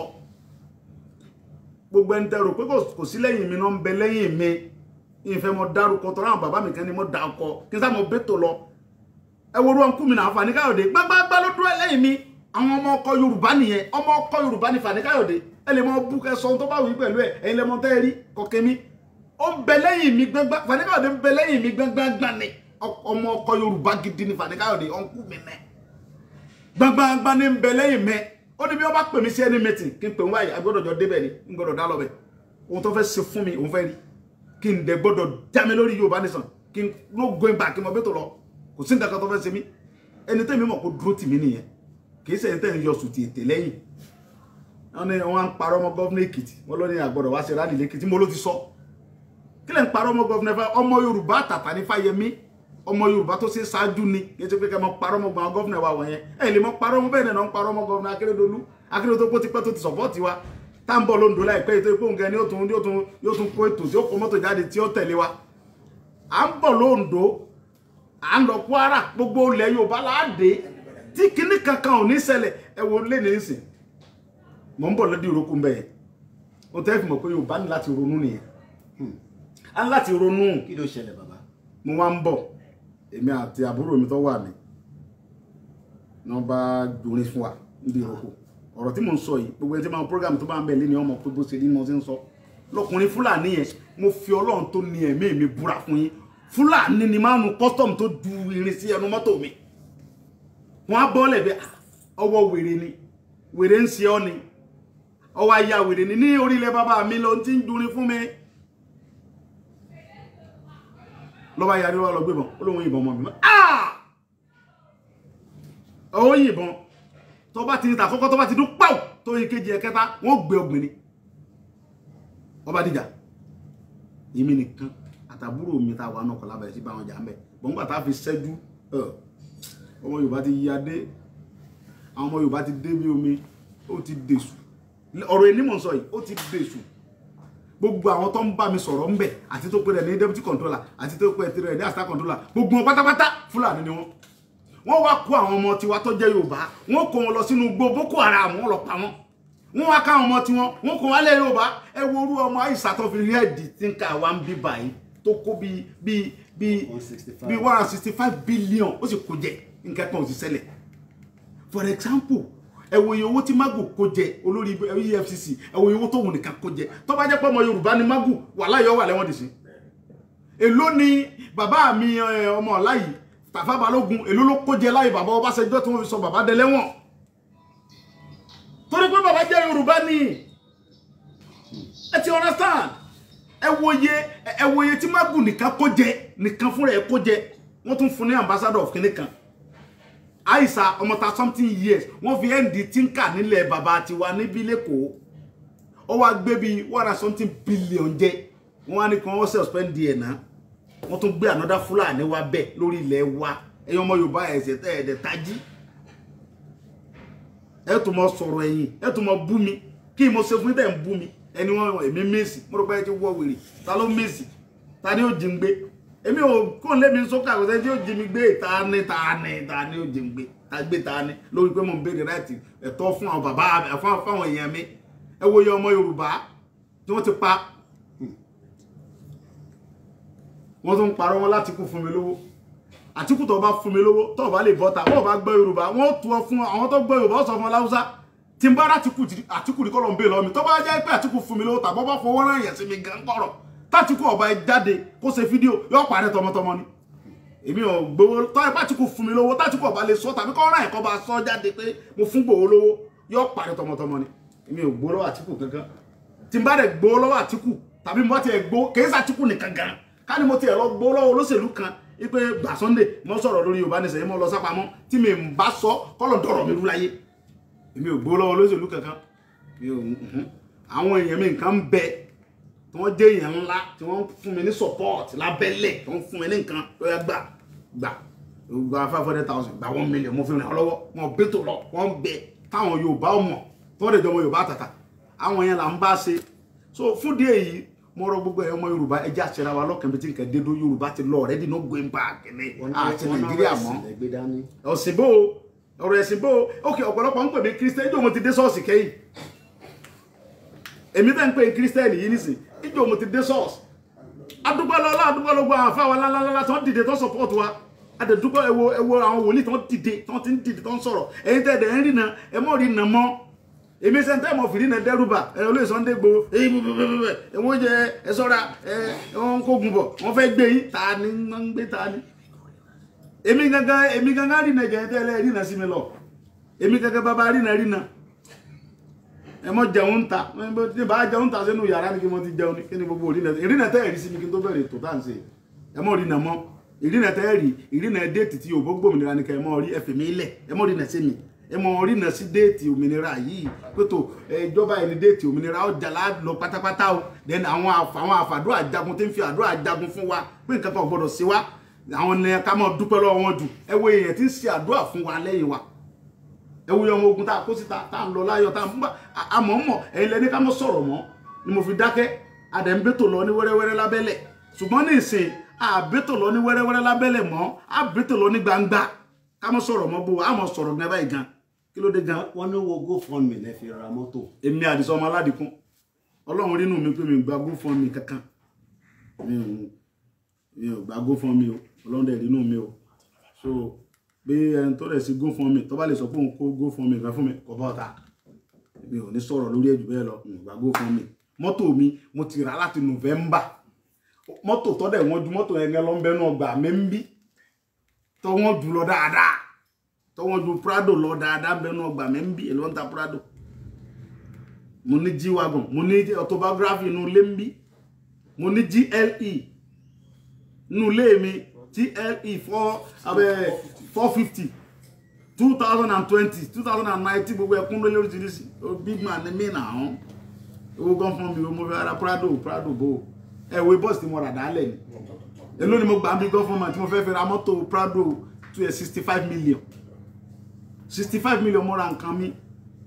Gbogbo ẹni tẹ́rò pé kò sí lẹ́yìn mi náà ń bẹ lẹ́yìn mi ìfẹ́ mo dárúkọ tọ́ra àwọn bàbá mi kan ni mo dá ọkọ kí n sá mo bẹ́tò lọ ẹ wo ruwan kú mi náà Fani Káyọ̀dé gbágbágbá ló dúró lẹ́yìn mi àwọn ọmọ ọkọ Yorùbá nìyẹn ọmọ ọkọ Yorùbá ni Fani Káyọ̀dé ẹ lè mọ bú kẹ sọ tó bá wí pẹ̀lú ẹ ẹ̀yin lè mọ tẹ́ rí kọ̀kẹ́ mi ó ń bẹ lẹ́yìn mi gbágbá Fani Káyọ̀dé ń bẹ lẹ́yìn mi gbágbágbá ni ọmọ ọkọ Yorùbá gidi ni Fani Káyọ̀dé ọ̀nkú mi nẹ gbágbágbá ni ń bẹ lẹ́yìn mẹ ó ní bí wọ́n bá pè mí sí ẹni mẹ́tì kí n pè wọ́n wáyé agbọ́dọ̀ jọ débẹ̀ ni n gbọ́dọ̀ dá lọ bẹ̀ ohun tó fẹ́ ṣe fún mi òun fẹ́ rí kí n dẹ̀ gbọ́dọ̀ já mi lórí Yorùbá nation kí n no going back kí n mọ bẹ́tò lọ kò sí nǹkan kan tó fẹ́ ṣe mí ẹni tẹ́mi mọ̀ kó dúró tì mí nìyẹn kì í ṣe ẹni tẹ́ ń yọ sùn ti ètè lẹ́yìn wọn ni wọn ń parọ́ ọmọ gọ́vnà Èkìtì wọn ló ní àgbọ̀dọ̀ wá ṣe rálì lẹ́kìtì mo ló ti sọ kí lẹ́ ń parọ́ ọmọ gọ́vnà ọmọ Yorùbá àtàtà ní Fáyẹmí ọmọ Yorùbá tó ṣe ṣáájú ni kì í ṣe pé kẹ́ mọ parọ́ ọmọ gbọ̀n gọ́vnà wa wọ̀nyẹn ẹ lè mọ parọ́ ọmọ bẹ́ẹ̀ náà ń parọ́ ọmọ gọ́vnà Akérédolú tó ti pẹ́ tó ti sọ̀pọ́ọ̀tì wa tá ń bọ̀ lóńdó láìpẹ́ ètò ìpóhùn gan ni yóò tún kó ètò tí ó kó mọ́tò jáde tí ó tẹ̀lé wa à ń bọ̀ lóńdó à ń lọ Kwara gbogbo ilẹ̀ Yorùbá láàdé tí kinní kankan ò ní ṣẹlẹ̀ ẹ wo lé ní ìsìn mọ̀ ń bọ̀ lọ́dí ìrókù mbẹ́ yẹn ó tẹ́ fi mọ̀ pé Yorùbá ní láti ronú nìyẹn á ní láti ronú. Kí ló ṣẹlẹ̀ bàbá? Mo wá ń bọ̀ èmi àti àbúrò mi tó wà mí ní wọ́n bá dorin fún wa níbi ìrókù ọ̀rọ̀ tí mo ń sọ yìí gbogbo ẹni tí máa program tó bá ń bẹ̀ lé ní ọmọ pé bó ṣe ní mo ti ń sọ lọkùnrin Fúlàní yẹn mo fi Ọlọ́run tó ní ẹ̀mí mi búra fún yín Fúlàní ni máa nu custom tó du irin sí ẹnu mọ́tò mi wọ́n á bọ́ọ̀lẹ̀ bí ọwọ́ wèrè ni wèrè ń ṣe ọ́ ni ọwọ́ aya wèrè ni ní orílẹ̀ bàbá mi lọ ti ń durin fún mi lọ́ba yarí wa lọ gbébọn ó lóun yìnbọn mọ́ mi ó yìnbọn tó bá ti ní tàkọ́kọ́ tó bá ti dún pàù tó yí kejì ẹ̀kẹta wọ́n gbé ọgbìn ni ọba dìjà èmi nìkan àtàbúrò mi ta wà náà kọ̀ lábẹ̀rẹ̀ sí bá wọn jà ń bẹ̀ gbọ̀ngbà tá a fi ṣẹ́jú ọmọ Yorùbá ti yí adé àwọn ọmọ Yorùbá ti dé bí omi ó ti dèṣù ọ̀rọ̀ ẹni mò ń sọ yìí ó ti dèṣù gbogbo àwọn tó ń bá mi sọ̀rọ̀ ń bẹ̀ àti tó pé rẹ̀ ní deputy controller àti tó pé rẹ̀ ní assistant controller gbogbo wọn pátápátá Fúlàní ni wọ́n wá kó àwọn ọmọ tiwa tó jẹ́ Yorùbá wọ́n kó wọn lọ sínú igbó Boko Haram wọ́n lọ pa wọ́n wá ká àwọn ọmọ tiwọn wọ́n kó wọn lẹ́ Yorùbá ẹ wo orú ọmọ Àìsà tó fi rí ẹ̀dì tí ń ka wa ń bí báyìí tó kó bí 165 billion ó sì kó jẹ nǹkan kan ò sì ṣẹlẹ̀ for example ẹ wo iye owó tí Magu kó jẹ olórí EFCC ẹ wo iye owó tó wù nìkan kó jẹ tó bá jẹ́ pé ọmọ Yorùbá ni Magu wà láyọ̀ wà lẹ́wọ̀n dì sí èló ni bàbá mi ọmọ ọ̀la yìí Tafa Balógun èló ló kó jẹ láyé bàbá Ọbásanjọ́ tí wọ́n fi sọ bàbá dẹlẹ́wọ̀n torí pé bàbá jẹ́ Yorùbá ni ẹ ti understand ẹ wòye tí Magu nìkan kó jẹ nìkan fúnra ẹ kó jẹ wọ́n tún fún ní ambassador of kìnìkan Aisha ọmọta something years wọ́n fi end tinka nílẹ̀ bàbá tiwa níbí lẹ́kọ̀ọ́ ó wá gbé bí 1 something billion jẹ wọ́n wá ní kan wọ́n suspend ẹ̀ náà wọ́n tún gbé another Fúlàní wá bẹ́ẹ̀ lórí ilẹ̀ wa ẹ̀yin ọmọ Yorùbá ẹ̀sẹ̀ tẹ́ ẹ̀dẹ̀ tají ẹ̀ tún mọ sọ̀rọ̀ ẹ̀yìn ẹ̀ tún mọ bú mi kí mo ṣe fún tẹ̀ ń bú mi ẹni wọn èmi Messi mo rò pé ẹ ti wọ́ wèrè ta ló Messi ta ni ó jí ń gbé èmi ò kó lé mi sókà kò sẹ́ tí ó jí mi gbé ta ni ó jí ń gbé ta gbé ta ni lórí pé mo ń béèrè láti ẹ̀tọ́ fún àwọn bàbá fáwọn èèyàn mi ẹ wo iye ọmọ Yorùbá tí wọ́n ti pa wọ́n tún parọ́ wọn láti kú fún mi lówó Àtíkù tó bá fún mi lówó tó bá lè bọ́ta wọ́n bá gbọ́ Yorùbá wọ́n tú ọ fún àwọn tó gbọ́ Yorùbá sọ fún Láúsá tí n bá rà Àtíkù ní kọ́ ló ń bè lọ́wọ́ mi tó bá jẹ́ pé Àtíkù fún mi lówó tàbí bá fọwọ́ rán yẹn sí mi gan kọ̀rọ̀ tÁtíkù ọba ẹ jáde kó ṣe fídíò yóò parẹ́ tọmọtọmọ ni èmi ò gbowó tó ẹ bá Àtíkù fún mi lówó tÁtíkù ọba lè sọ tàbí kọ́ rán ẹ̀kọ́ bá sọ jáde pé mo fún gbowó lówó yóò parẹ́ tọmọtọmọ ni èmi ò gbowó lọ́wọ́ Àtíkù kankan tí n bá dẹ̀ gbowó lọ́wọ́ Àtíkù tàbí mo ti ẹ̀ gbowó kì í ṣe Àtíkù nìkan gan ká ní mo ti ẹ̀ lọ gbowó lọ́wọ́ olóṣèlú kan ipe gbà Sunday mo sọ̀rọ̀ lórí Yorùbá nìṣẹ́ mo lọ sápamọ́ tí mi ń bá sọ kọ́lọ̀ dọ̀rọ̀ mi rú láyé èmi ò gbowó lọ́wọ́ olóṣèlú kankan àwọn èèyàn mi nǹkan ń bẹ tí wọ́n jẹ́ èèyàn ńlá tí wọ́n fún mi ní support lábẹ́lẹ̀ tí wọ́n fún mi ní nǹkan tó yẹ gbà 500,000 gbà 1 million mo fi ràn lọ́wọ́ wọn bẹ́tò lọ wọ́n bẹ táwọn Yorùbá ọmọ tí wọ́n lè jọmọ Yorùbá tàtà àwọn yẹn là ń bá ṣe so fún díẹ̀ yìí mo rọ gbogbo ọmọ Yorùbá ẹjẹ́ àṣẹra wa lọ́kàn bí tí nǹkan dédó Yorùbá ti lọ already no going back ní àti Nàìjíríà mọ́ ọ̀sìn bó ọ̀rọ̀ ẹ̀sìn bó ókè ọ̀pọ̀lọpọ̀ ń pè mí Christian ìjọ mo ti dé ṣọ́ọ̀ṣì kẹ́yìn èmi tẹ́ ń pè Christian yìí nísìn ìjọ mo ti dé ṣọ́ọ̀ṣì adúgbọ́lọ́lá adúgbọ́lọ́gbọ́ àwọn afáwọn lálálálá tó ń dìde tó support wa adẹ̀dúgbọ́ ẹwọ àwọn wòlíì tó ń dìde tó ń dìde tó ń sọ̀rọ̀ ẹ̀yin tẹ́ ẹ̀dẹ̀ ń rìnà ẹ mọ́ rìnà mọ́ èmi sẹ́ńtẹ́ mọ̀ fìdí náà dẹ́rùbà olóyè Sunday Igboho ẹ̀wọ́n jẹ ẹ sọ́ra wọ́n kó gun bọ̀ wọ́n fẹ́ gbé yín ta ni wọ́n ń gbé ta ni èmi gangan rìnà jẹ́ tẹ́lẹ̀ rìnà sí mi lọ èmi gangan bàbá rìnà ẹ mọ jẹun ta ní bá jẹun ta sínú yàrá ni kí mo ti jẹun ní kí ni gbogbo ìrìnà tẹ́ ẹ̀rí sí mi kí n tó bẹ̀rẹ̀ ètò tá à ń ṣe ẹ mọ rìnà mọ́ ìrìnà tẹ́ ẹ̀rí ìrìnà déètì tí òbó gbòmìnira ni kẹ́ ẹ mọ rí ẹfẹ̀ mi lẹ̀ ẹ mọ rìnà sí mi ẹ mọ rìnà sí déètì òmìnira yìí pẹ̀tọ̀ ìjọba ẹni déètì òmìnira ọjà lọ pátápátá o then àwọn àfàdúrà jagun tí ń fi àdúrà jagun fún wa pé nǹkan kan gbọdọ̀ sí wa àwọn ni ká mọ dúpẹ́ lọ́wọ́ wọn jù ẹ wo èèyàn tí ń ṣe àdúrà fún wa lẹ́yìn wa ẹ wo ọmọ ogun tá a kó síta tá a ń lọ láyọ̀ tá a ń bá àmọ́ ẹ̀yin lẹ́ni ká mọ́ sọ̀rọ̀ mọ́ ni mo fi dákẹ́ adẹ̀ ń bẹ́tò lọ ní wẹ́rẹ́wẹ́rẹ́ lábẹ́lẹ̀ ṣùgbọ́n ní ìsìn àbẹ́tò lọ ní wẹ́rẹ́wẹ́rẹ́ lábẹ́lẹ̀ mọ́ àbẹ́tò lọ ní gbangba ká mọ́ sọ̀rọ̀ mọ́ bó a mọ́ sọ̀rọ̀ gan báyìí gan kí ló dé gan. wọ́n ní wo GoFundMe lẹ́ fi ra mọ́tò. èmi Àdìsá ọmọ Aládìkún Ọlọ́run rínú mi pé mi gba GoFundMe kankan mi ò gba GoFundMe o Ọlọ́run dẹ̀ rínú mi o so bí ẹni tó rẹ̀ sí GoFundMe tó bá lè sọ pé òun kó GoFundMe kan fún mi kò bọ́ ọ̀tá mi ò ní sọ̀rọ̀ lórí ẹ̀jù bẹ́ẹ̀ lọ ìgbà GoFundMe mọ́tò mi mo ti rà láti November mọ́tò tó dẹ̀ wọ́n ju mọ́tò ẹ̀gẹ́ lọ ń bẹ́nu ọgbà mi ń bí tó wọ́n jù lọ dáadáa tó wọ́n ju Prado lọ dáadáa bẹ́nu ọgbà mi ń bí èlò ń ta Prado mo ní G-Wagon mo ní autobiography inú ilé ń bí mo ní GLE inú ilé mi GLE 450 2020 2019 gbogbo ẹkún lórí oríṣiríṣi big man ní mí náà owó gan fún mi mo fi ara Prado bò ẹ̀wé bọ́ọ̀sì tí mo rà dálẹ̀ ni èló ni mo gbà ń bí gan fún mi tí mo fẹ́ fi ra mọ́tò Prado 65 million 65 million mo ra nǹkan mi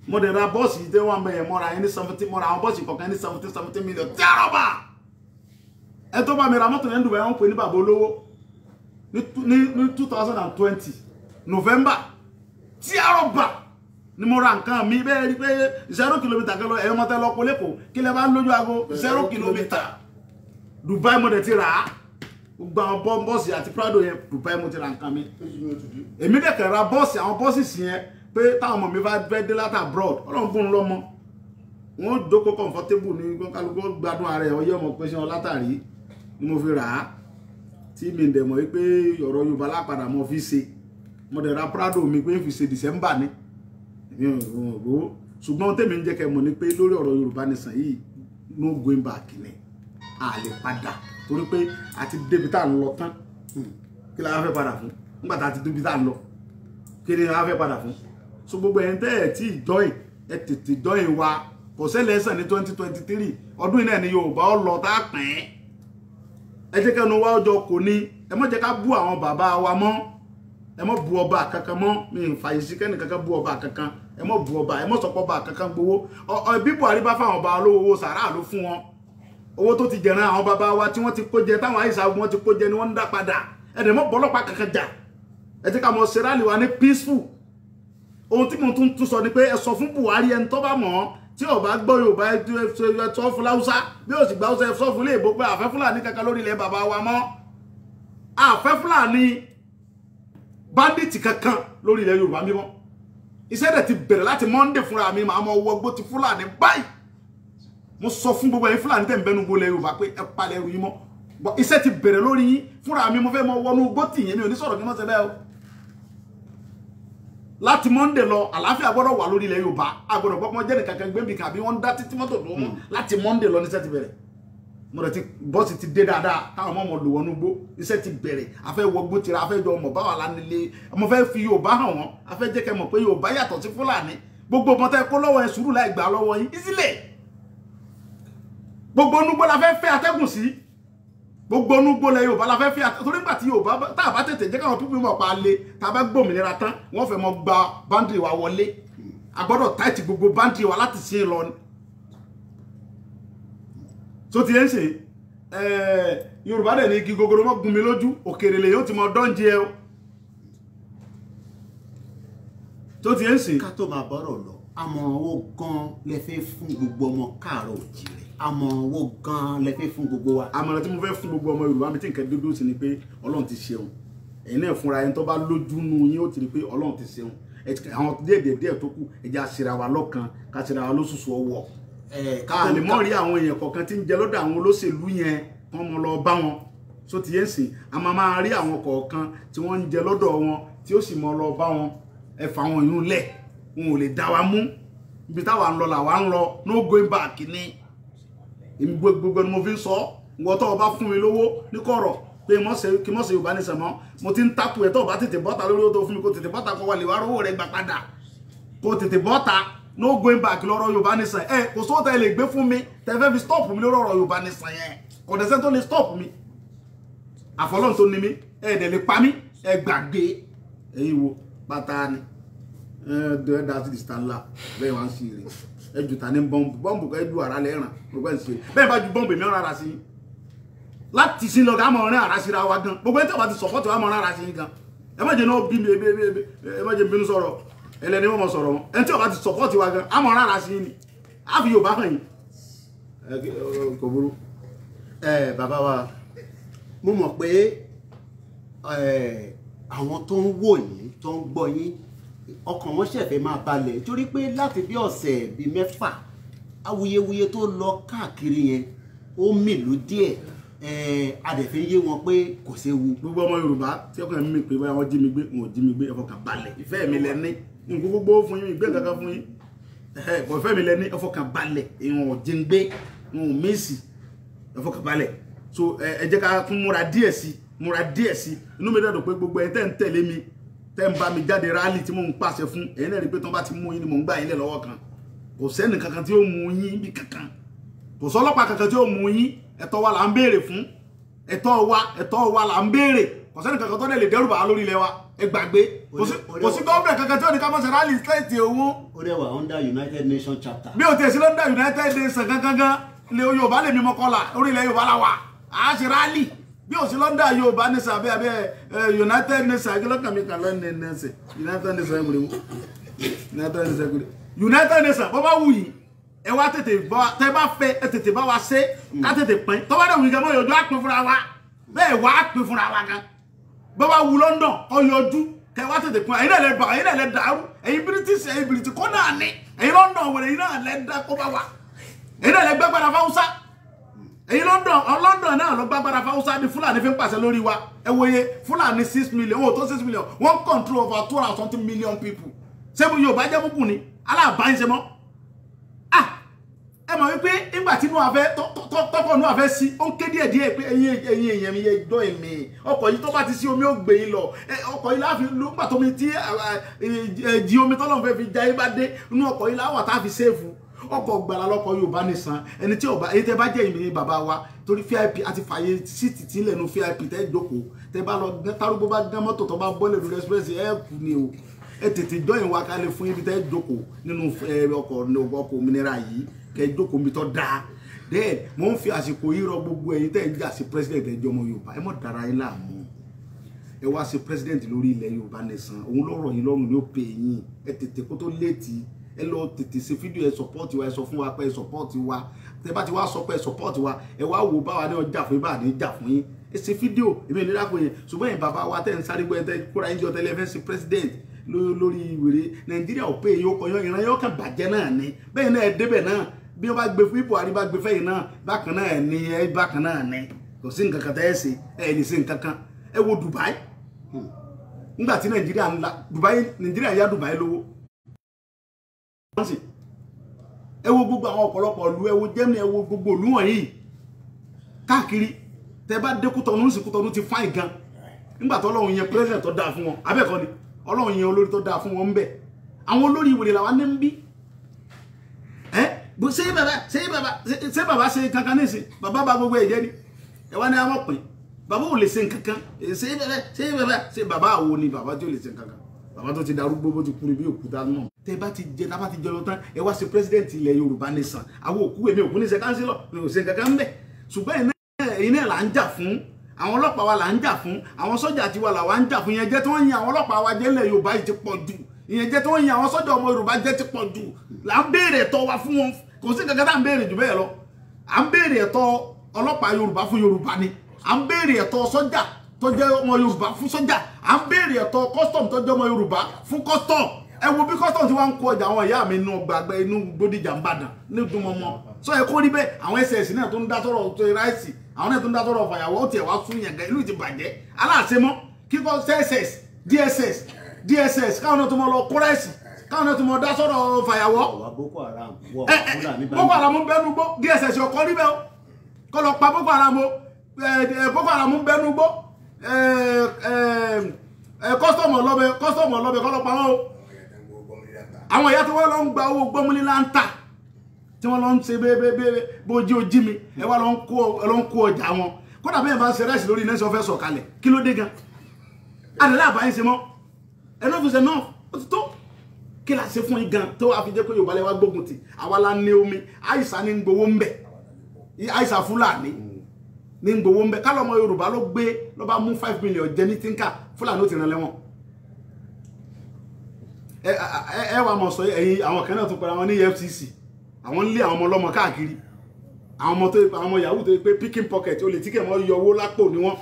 mo dẹ̀ ra bọ́ọ̀sì yìí tẹ́ wọ́n bẹ̀yẹ̀ mo ra ẹni 70 mo ra àwọn bọ́ọ̀sì kọ̀ọ̀kan ní 70 million tí a rọ̀bà ẹ tó bá mi ra mọ́tò yẹn dùbẹ̀ wọ́n pè ní bàbá olówó ní 2020 November tí a rọ̀bà ni mo ra nǹkan mi bẹ́ẹ̀ rí pé 0 kìlómítà kẹlọ ẹ̀yọ́ mọ́tẹ́ lọ kólẹ́kọ̀ọ́ kí lẹ bá ń lójú aago 0 kìlómítà Dubai mo dẹ̀ ti rà á gbogbo àwọn bọ́ọ̀sì àti Prado yẹn Dubai mo ti ra nǹkan mi èmi dẹ̀ kẹ̀ ra bọ́ọ̀sì àwọn bọ́ọ̀sì yẹn pé táwọn ọmọ mi bá fẹ́ dé láti abroad Ọlọ́run bùn lọ́mọ wọn jókòó comfortable ní kálukú gbádùn ara ẹ̀ ọyẹ́ ọmọ pé ṣe wọn látàrí ni mo fi rà á tí mi dẹ̀ mọ̀ pé ọ̀rọ̀ Yorùbá lápadà mo fi ṣe mo dẹ̀ ra Prado mi pé fi ṣe December ni mi ò rò ṣùgbọ́n tèmi ń jẹ́ kẹ́ mọ̀ ni pé lórí ọ̀rọ̀ Yorùbá Nation yìí no going back ni a lè padà torí pé àti débi tá à ń lọ tán kí la fẹ́ padà fún nígbà tá a ti débi tá à ń lọ kí ni la fẹ́ padà fún so gbogbo ẹ̀yin tẹ́ ẹ̀ tí join ẹ tètè join wa kò ṣẹlẹ̀ ẹ̀sán ní 2023 ọdún yìí náà ni Yorùbá ó lọ tá a pín ẹ jẹ́ kẹ́nu wá ọjọ́ kò ní ẹ má jẹ́ ká bú àwọn bàbá wa mọ́ ẹ má bú ọba kankan mọ́ mi ń fàyè sí kẹ́ni kankan bú ọba kankan ẹ má bú ọba ẹ má sọpọ̀ ọba kankan gbowó bí Buhari bá fáwọn ọba olówó owó sàrà ló fún wọn owó tó ti jẹran àwọn bàbá wa tí wọ́n ti kó jẹ táwọn àìsàn wọn ti kó jẹ ni wọ́n ń dá padà ẹ dẹ̀ mọ́ bọ́lọ́pàá kankan jà ẹ jẹ́ ká mọ serali wa ní peaceful ohun tí mo tún sọ ni pé ẹ sọ fún Buhari ẹni tó bá mọ̀ ọ́ tí ó bá gbọ́ Yorùbá ẹ sọ fún Láúsá bí ó sì gbà ó sọ fún ilé ìbò pé àfẹ́ Fúlàní kankan lórí ilẹ̀ bàbá wa mọ́ àfẹ́ Fúlàní bandits kankan lórí ilẹ̀ Yorùbá mímọ́ iṣẹ́ dẹ̀ ti bẹ̀rẹ̀ láti Monday fúnra mi màá mọ wọgbó ti Fúlàní báyìí mo sọ fún gbogbo ẹ̀yin Fúlàní tẹ̀ ń bẹnu gbólẹ̀ Yorùbá pé ẹ palẹ̀ ẹrù yín mọ́ iṣẹ́ ti bẹ̀rẹ̀ lórí yín fúnra mi mo fẹ́ mọ wọnú gbó tì yín mi ò ní sọ̀rọ̀ kí wọ́n ṣe bẹ́ẹ̀ o láti Monday lọ àlàáfíà gbọ́dọ̀ wà lórí ilẹ̀ Yorùbá agbọ́dọ̀ gbọ́ pọ́n jẹ́ nìkan kan gbẹ́bí kan àbí wọ́n ń dá títí mọ́tò tó mọ́ láti Monday lọ níṣẹ́ ti bẹ̀rẹ̀ mo rẹ̀ ti bọ́ọ̀sì ti dé dáadáa táwọn ọmọ lò wọnú gbó iṣẹ́ ti bẹ̀rẹ̀ afẹ́ wọgbó tira afẹ́ jọ ọmọ báwa lánilé ọmọ fẹ́ fi Yorùbá hàn wọ́n afẹ́ jẹ́ kẹ́ mọ̀ pé Yorùbá yàtọ̀ sí Fúlàní gbogbo ọmọ tẹ́ kó lọ́wọ́ ẹ sùúrù láì gbà lọ́wọ́ yín ìsílẹ̀ gbogbo onúgbó la fẹ́ atẹ́gùn sí gbogbo onúgbó lẹ Yorùbá la fẹ́ torí nígbà tí Yorùbá tá a bá tètè jẹ́ káwọn pípín mọ̀ pa lé tá a bá gbòmìnira tán wọ́n fẹ́ mọ gba báńdìrì wa wọlé a gbọ́dọ̀ táìtì gbogbo báńdìrì wa láti ṣe lọ ni tó ti ń ṣe Yorùbá dẹ̀ ní igi gogoro mọ́ gun mi lójú òkèrè lè yóò ti mọ dọ́njẹ o tó ti ń ṣe. ká tó máa bọ́rọ̀ lọ àmọ̀ràn owó gan lẹ fẹ́ fún gbogbo ọmọ káàárọ̀ òjìrè àmọ̀ràn owó gan lẹ fẹ́ fún gbogbo wa. àmọ̀ràn tí mo fẹ́ fún gbogbo ọmọ Yorùbá mi tí nǹkan dúdú sí ni pé Ọlọ́run ti ṣeun ẹ̀yin náà fúnra ẹni tó bá lójú nù yín ó ti rí pé Ọlọ́run ti ṣeun àwọn díẹ̀ tó kù ẹja ṣera wa lọ́kan ká ṣera wa lóṣooṣù ọwọ́ ká lè mọ̀ rí àwọn èèyàn kọ̀ọ̀kan tí ń jẹ lọ́dọ̀ àwọn olóṣèlú yẹn wọ́n mọ lọ bá wọn so ti yẹn sìn a máa rí àwọn kọ̀ọ̀kan tí wọ́n ń jẹ lọ́dọ̀ wọn tí ó sì mọ lọ bá wọn ẹ fà wọn yún lẹ̀ wọn ò lè dá wa mú ibi táwa ń lọ làwa ń lọ no going back ni èmi gbogbo ni mo fi ń sọ ìwọ tó o bá fún mi lówó ní kọ̀rọ̀ pé kí mọ̀ ṣe Yorùbá Nation mọ́ mo ti ń takù ẹ̀ tó o bá tètè bọ́ta lórí owó tó fún mi kó tètè bọ́ta kó wà lè wá rówó rẹ̀ gbà padà kó tètè bọ́ta no going back lọ́rọ̀ Yorùbá Nation kò sówó tẹ́ lè gbé fún mi tẹ́ fẹ́ fi stop mi lórí ọ̀rọ̀ Yorùbá Nation yẹn kò dẹ̀ tó lè stop mi àfọlọ́n tó ní mi dẹ̀ lè pa mí gbàgbé ẹ̀yin wo pátá ni dá sí ìsìta ńlá bẹ́ẹ̀ wá ń sí rè ẹjù ta ní bọ́ǹbù kan ẹjù ara lẹ́ràn gbogbo ẹ̀ ń ṣe bẹ́ẹ̀ bá ju bọ́ǹbù èmi ọ̀rọ̀ ara sí láti sí lọ́gà àmọ́ ọ̀rẹ́ ara síra wa gan gbogbo ẹ̀ tí a bá ti sọ̀pọ̀tì wa mọ̀ ọ̀rẹ́ ara sí gan ẹ má jẹ́ náà bí mi ẹ má jẹ́ bínú sọ̀rọ̀ ẹlẹ́ni wọ́n mọ̀ sọ̀rọ̀ wọn ẹ̀ tí a bá ti sọ̀pọ̀tì wa gan àmọ́ ọ̀rẹ́ ara sí ni á fi Yorùbá hàn yín. kò burú bàbá wa mo mọ̀ pé àwọn tó ń wò yín tó ń gbọ́ yín ọkàn wọn ṣẹ̀fẹ̀ máa balẹ̀ torí pé láti bí ọ̀sẹ̀ bíi mẹ́fà awuyewuye tó lọ káàkiri yẹn ó mìlú díẹ̀ adẹ̀fẹ́ yé wọn pé kò séwu. gbogbo ọmọ Yorùbá tí ọkùnrin mi pé báyà wọn jí mi gbé wọn ò jí mi gbé ẹ fọkàn balẹ̀ ìfẹ́ mi lẹ́ni nǹkan gbogbo fún yín ìgbé kankan fún yín bọ̀ ìfẹ́ mi lẹ́ni ẹ fọkàn balẹ̀ ìwọ̀n ò jí ń gbé ìwọ̀n ò mísì ẹ fọkàn balẹ̀ so ẹ jẹ́ ká tún múra díẹ̀ sí inú mi dẹ̀dọ̀ pé gbogbo ẹ̀ tẹ́ ń tẹ̀lé mi tẹ́ ń bá mi jáde rálì tí mò ń pàṣẹ fún ẹ̀yin náà rí pé tán bá ti mú yín ni mò ń gbà yín lẹ̀ lọ́wọ́ kan kò sẹ́ni kankan tí ó mú yín bí kankan kò sọ́lọ́pàá kankan tí ó mú yín ẹ̀tọ́ wa là ń béèrè fún ẹ̀tọ́ wa là ń béèrè kò sẹ́ni kankan tó lè dẹ́rù bá lórí ilẹ̀ wa ẹ gbàgbé kò sí gọ́ọ̀mẹ̀ kankan tí ó ní ká mọ̀ ṣe rálì state owó. ó dẹ̀ wà under United Nations chapter. bí o tiẹ̀ sí lọ́ndà United Nations gangan ilé Yorùbá lè mímọ́ kọ́là orí ilẹ̀ Yorùbá la wà á ṣe rálì bí o sí lọ́ndà Yorùbá Nation abẹ́ United Nations agilọ́kàn mi kà lọ́ndà Nation United Nations ẹ̀mùrẹ́mú United Nations bọ́ bá wù yìí ẹ wá tètè bọ́ tẹ́ bá fẹ́ ẹ tètè bá wa ṣe ká tètè pín tọ́ bá dẹ̀ wù yìí gan mọ́ yọjú á pín fúnra wa bẹ́ẹ̀ wá pín fúnra wa gan bọ́ bá wù London ọ yọjú kẹ́ wá tètè pín ẹ̀yin náà lẹ bà ẹ̀yin náà lẹ dàrú ẹ̀yin British ẹ̀yin British kó náà ní ẹ̀yin London wẹ̀rẹ̀ ẹ̀yin náà lẹ dá kó bá wa ẹ̀yin náà lẹ gbẹ́gbẹ́ra fáwùsá ẹ̀yin London náà náà lọ gbàgbára fáwọ́sá ní Fúlàní fi ń pàṣẹ lórí wa ẹ wòye Fúlàní 6 million ó tó 6 million wọ́n control over 200 something million people ṣé mo Yorùbá jẹ́ púpù ni aláàbáyé ṣe mọ́ ẹ mọ̀ wípé nígbà tí inú afẹ́ tọ́kọ̀ inú afẹ́ sí ó ń ké díẹ̀ pé ẹ̀yin èèyàn mi yẹ jọ èmi ọkọ̀ yìí tó bá ti sí omi ó gbé yín lọ ọkọ̀ yìí láàfin ló gbà tómi tí jí omi tọ́lọ́run fẹ́ fi já yín bá dé inú ọkọ̀ yìí láwà tá a fi ṣéèfù ọkọ̀ gbàlà lọ́kọ̀ Yorùbá nìsan ẹni tí ọba èyí tẹ́ bá jẹ́ ìmìnira bàbá wa torí VIP àti fàyè síìtì tí lẹ́nu VIP tẹ́ jókòó tẹ́ bá lọ tárúgbó bá gán mọ́tò tó bá bọ́lẹ̀ lórí express ẹ̀ kù ni o ẹ tètè jọyìn wa kalẹ̀ fún ibi tẹ́ jókòó nínú ọkọ̀ òmìnira yìí kẹ́ jókòó mi tó dáa dẹ́ẹ̀ mo ń fi àsìkò yìí rọ gbogbo ẹ̀yin tẹ́ ń jà sí president ẹjọ́ ọmọ Yorùbá ẹ mọ̀ dára yín láàmú ẹ wá sí president lórí ilẹ̀ Yorùbá nìsan òun lọ́rọ̀ yín lọ́rùn yóò pè yín ẹ tètè kó tó léètì ẹ lọ tètè ṣe fídíò ẹ support wa ẹ sọ fún wa pé ẹ support wa tẹ bá ti wá sọ pé ẹ support wa ẹ wá wò báwa ní ọjà fún ibà ní ìjà fún yín ẹ ṣe fídíò èmi ní lápò yẹn ṣùgbọ́n yẹn bàbá wa tẹ́ ń sáré gbé ẹ kóra yín jọ tẹ́lẹ̀ fẹ́ sí president lórí ìwèrè Nàìjíríà ò pé èyí ó kọyán ìran yóò kàn bàjẹ́ náà ni bẹ́ẹ̀ náà ẹ débẹ̀ náà bí wọ́n bá gbé fún Buhari bá gbé fẹ́yìn náà bákan náà ni ẹ bákan náà ni kò sí nǹkan kan tẹ́ ẹ ṣe ẹ ní sí nǹkan kan ẹ wo Dubai nígbà tí Nàìjíríà yá Dubai lówó ẹ wo gbogbo àwọn ọ̀pọ̀lọpọ̀ ìlú ẹ wo Germany ẹ wo gbogbo ìlú wọ̀nyí káàkiri tẹ bá dé Kútọ̀nù sí Kútọ̀nù ti fáìn gan nígbà tó Ọlọ́run yẹn president tó dáa fún wọn abẹ́ẹ̀kọ́ ni Ọlọ́run yẹn olórí tó dáa fún wọn ń bẹ̀ àwọn olórí ìwèrè làwọn ní ń bí ṣé bàbá ṣe kankan nísìn bàbá bá gbogbo ẹ̀jẹ̀ ni ẹ wá ní àwọn pin bàbá ò lè ṣe kankan ṣé bàbá àwo ni bàbá tí ò lè ṣe kankan bàbá tó ti darúgbó bó ti kúrò bí òkúta náà tẹ bá ti jẹ tábà ti jẹun tán ẹ wá sí president ilẹ̀ Yorùbá nìsan àwọn òkú èmi òkú ní ṣe kánsílọ̀ mi ò ṣe kankan ń bẹ̀ ṣùgbọ́n ẹ̀yin náà là ń jà fún àwọn ọlọ́pàá wa là ń jà fún àwọn sọ́jà tiwa là wà ń jà fún ìyẹn jẹ́ tí wọ́n yin àwọn ọlọ́pàá wa jẹ́ ilẹ̀ Yorùbá yìí ti pọ̀ jù ìyẹn jẹ́ tí wọ́n yin àwọn sọ́jà ọmọ Yorùbá jẹ́ ti pọ̀ jù là ń béèrè ẹ̀tọ́ wa fún wọn kò sí kankan tá à ń béèrè jù bẹ́ẹ̀ lọ à ń béèrè ẹ̀tọ́ ọlọ́pàá Yorùbá fún Yorùbá ni à ń béèrè ẹ̀tọ́ sọ́jà tó jẹ́ ọmọ Yorùbá fún sọ́jà à ń béèrè ẹ̀tọ́ custom tó jẹ́ ọmọ Yorùbá fún custom ẹ wo bí custom ti wá ń kó ọjà àwọn ìyá mi inú gbàgbẹ́ inú Bódìjà ń bàdàn ní ìdúnmọ́mọ́ sọ ẹ kó rí bẹ́ẹ̀ àwọn SS náà tó ń dá tọrọ tó ráìsì àwọn náà tó ń dá tọrọ fàyàwọ́ ó tiẹ̀ wá sún yẹn gan ìlú ti bàjẹ́ aláàṣemọ́ kíkọ́ SS DSS káwọn náà tó mọ lọ kó ráìsì káwọn náà tó mọ dá sọ̀rọ̀ fàyàwọ́ Boko Haram Boko Haram ń bẹnu gbó DSS ọkọ rí bẹ́ẹ̀ kọ́ lọ pa Boko Haram Boko Haram ń bẹnu gbó kọ́sọ̀mù ọlọ́bẹ kọ́ lọ pa wọn o àwọn ìyá tí wọ́n lọ ń gba owó gbọ́múlé láńtà tí wọ́n lọ ń ṣe bẹ́ẹ̀ bójú ojí mi ẹ wá lọ ń kó ọjà wọn kódà bẹ́ẹ̀ bá ń ṣe rẹ́sì lórí iná sọ fẹ́ sọ̀kalẹ̀ kí ló dé gan adìrẹ́ àbáyé ṣe mọ́ enough is enough ó ti tó kí la ṣe fún yín gan tó wàá fi jẹ́ pé Yorùbá lẹ́wà gbógun tì àwa la ní omi àìsàn ní gbowó ń bẹ̀ àìsàn Fúlàní ní gbowó ń bẹ̀ kálọ̀ ọmọ Yorùbá ló bá mú 5 million jẹ ní tínká Fúlàní ó ti rán lẹ́wọ̀n ẹ wà mọ̀ sọ ẹ̀yin àwọn kan náà tún pẹ̀lú àwọn ní EFCC àwọn ń lé àwọn ọmọ ọlọ́mọ káàkiri àwọn ọmọ yahoo tó yẹ pé picking pocket ó lè tí kẹ̀mọ́ yọ owó lápò ní wọn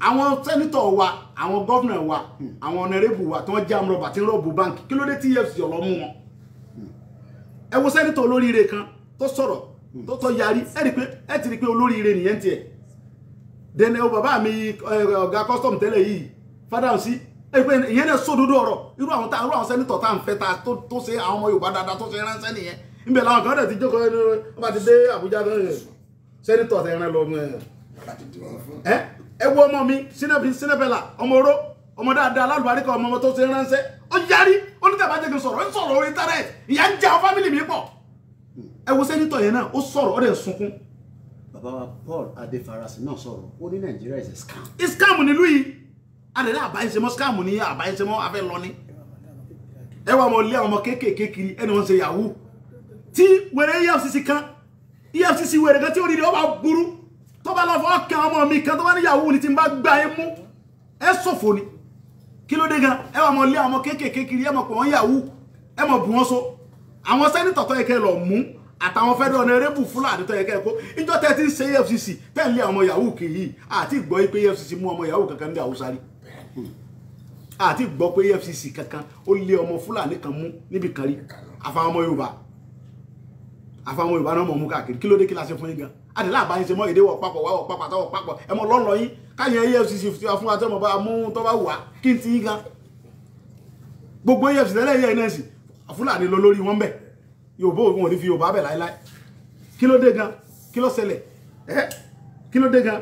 àwọn sẹ́nitọ̀ wa àwọn gọ́vnà wa àwọn ọ̀nẹ́rẹ́bù wa tí wọ́n jẹ́ amúrọ̀bà tí ń rọ̀bù báńkì kí ló dé tí EFCC ọ̀lọ́ mú wọn ẹ wo sẹ́nitọ̀ olóríire kan tó sọ̀rọ̀ tó yarí ẹ ti rí pé olóríire nìyẹn tiẹ̀ dẹ́nẹ́ o bàbá mi ọ̀gá custom tẹ́lẹ̀ yìí Fádáhùnsí ìyẹn náà sódodo ọ̀rọ̀ irú àwọn sẹ́nitọ̀ tá à ń fẹ́ ta tó ṣe àwọn ọmọ Yorùbá dáadáa tó ṣe ránṣẹ́ nìyẹn níbẹ̀ làwọn kan dẹ̀ ti jókòó ẹni wọ́n bá ti dé Àbújá sẹ́nitọ̀ tẹ̀ ẹran lọ ẹ wo ọmọ mi Sinapela ọmọ oró ọmọ dáadáa alálùbáríkà ọmọ tó ṣe ránṣẹ́ ó yarí onítàbájẹ́ kí n sọ̀rọ̀ ó sọ̀rọ̀ orí internet ìyá ń jẹ́ àwọn fámìlì mi pọ̀ ẹ wo sẹ́nitọ̀ yẹn náà ó sọ̀rọ̀ ó dẹ̀ sunkún. bàbá wa Paul Adéfarasí náà sọ̀rọ̀ ó ní Nàìjíríà is a scam. scam nílùú yìí adẹ̀lẹ́ àbáyéṣemọ́ scam ní àbáyéṣemọ́ afẹ́ lọ ní ẹ wà mọ̀ lé àwọn ọmọ kéékèèké kiri ẹni wọ́n ṣe yahoo tí wèrè EFCC kan wèrè kan tí ó rí ó bá burú tó bá lọ fọ́ kan ọmọ mi kan tó bá ní yahoo ni tí n bá gbá ẹ mú ẹ ṣòfò ni kí ló dé gan ẹ wà mọ̀ lé àwọn ọmọ kéékèèké kiri ẹ mọ̀ pé wọ́n yahoo ẹ mọ̀ bù wọ́n so àwọn sẹ́nitọ̀ tó yẹ kẹ́ lọ mú àtàwọn fẹ́dọ̀ ọ̀nẹ́rẹ́bù Fúlàní tó yẹ kẹ́ kó ìjọ tẹ́ ti ń ṣe EFCC tẹ́ ń lé àwọn yahoo kiri àti ìgbọ́ pé EFCC mú ọmọ yahoo kankan ní Haúsá rí àti gbọ́ pé EFCC kankan ó lé ọmọ Fúlàní kan mú níbi kan rí àfàwọn ọmọ Yorùbá àfàwọn Yorùbá náà mọ̀ mú káàkiri kí ló dé kí la ṣe fún yín gan àdìlá àbáyín ṣe mọ́ èdè wọ̀ papọ̀ wà wọ̀ papọ̀ àtàwọ̀ papọ̀ ẹ mọ̀ lọ́nà yín káyọ̀ EFCC fi fún wa tẹ́mọ̀ bá mú tó bá wà kí n ti yín gan gbogbo EFCC tẹ́lẹ̀ yẹ iná sí Fúlàní lọ lórí wọn bẹ̀ Yorùbá òun ò ní fi Yorùbá bẹ̀ láíláí kí ló dé gan kí ló ṣẹlẹ̀ kí ló dé gan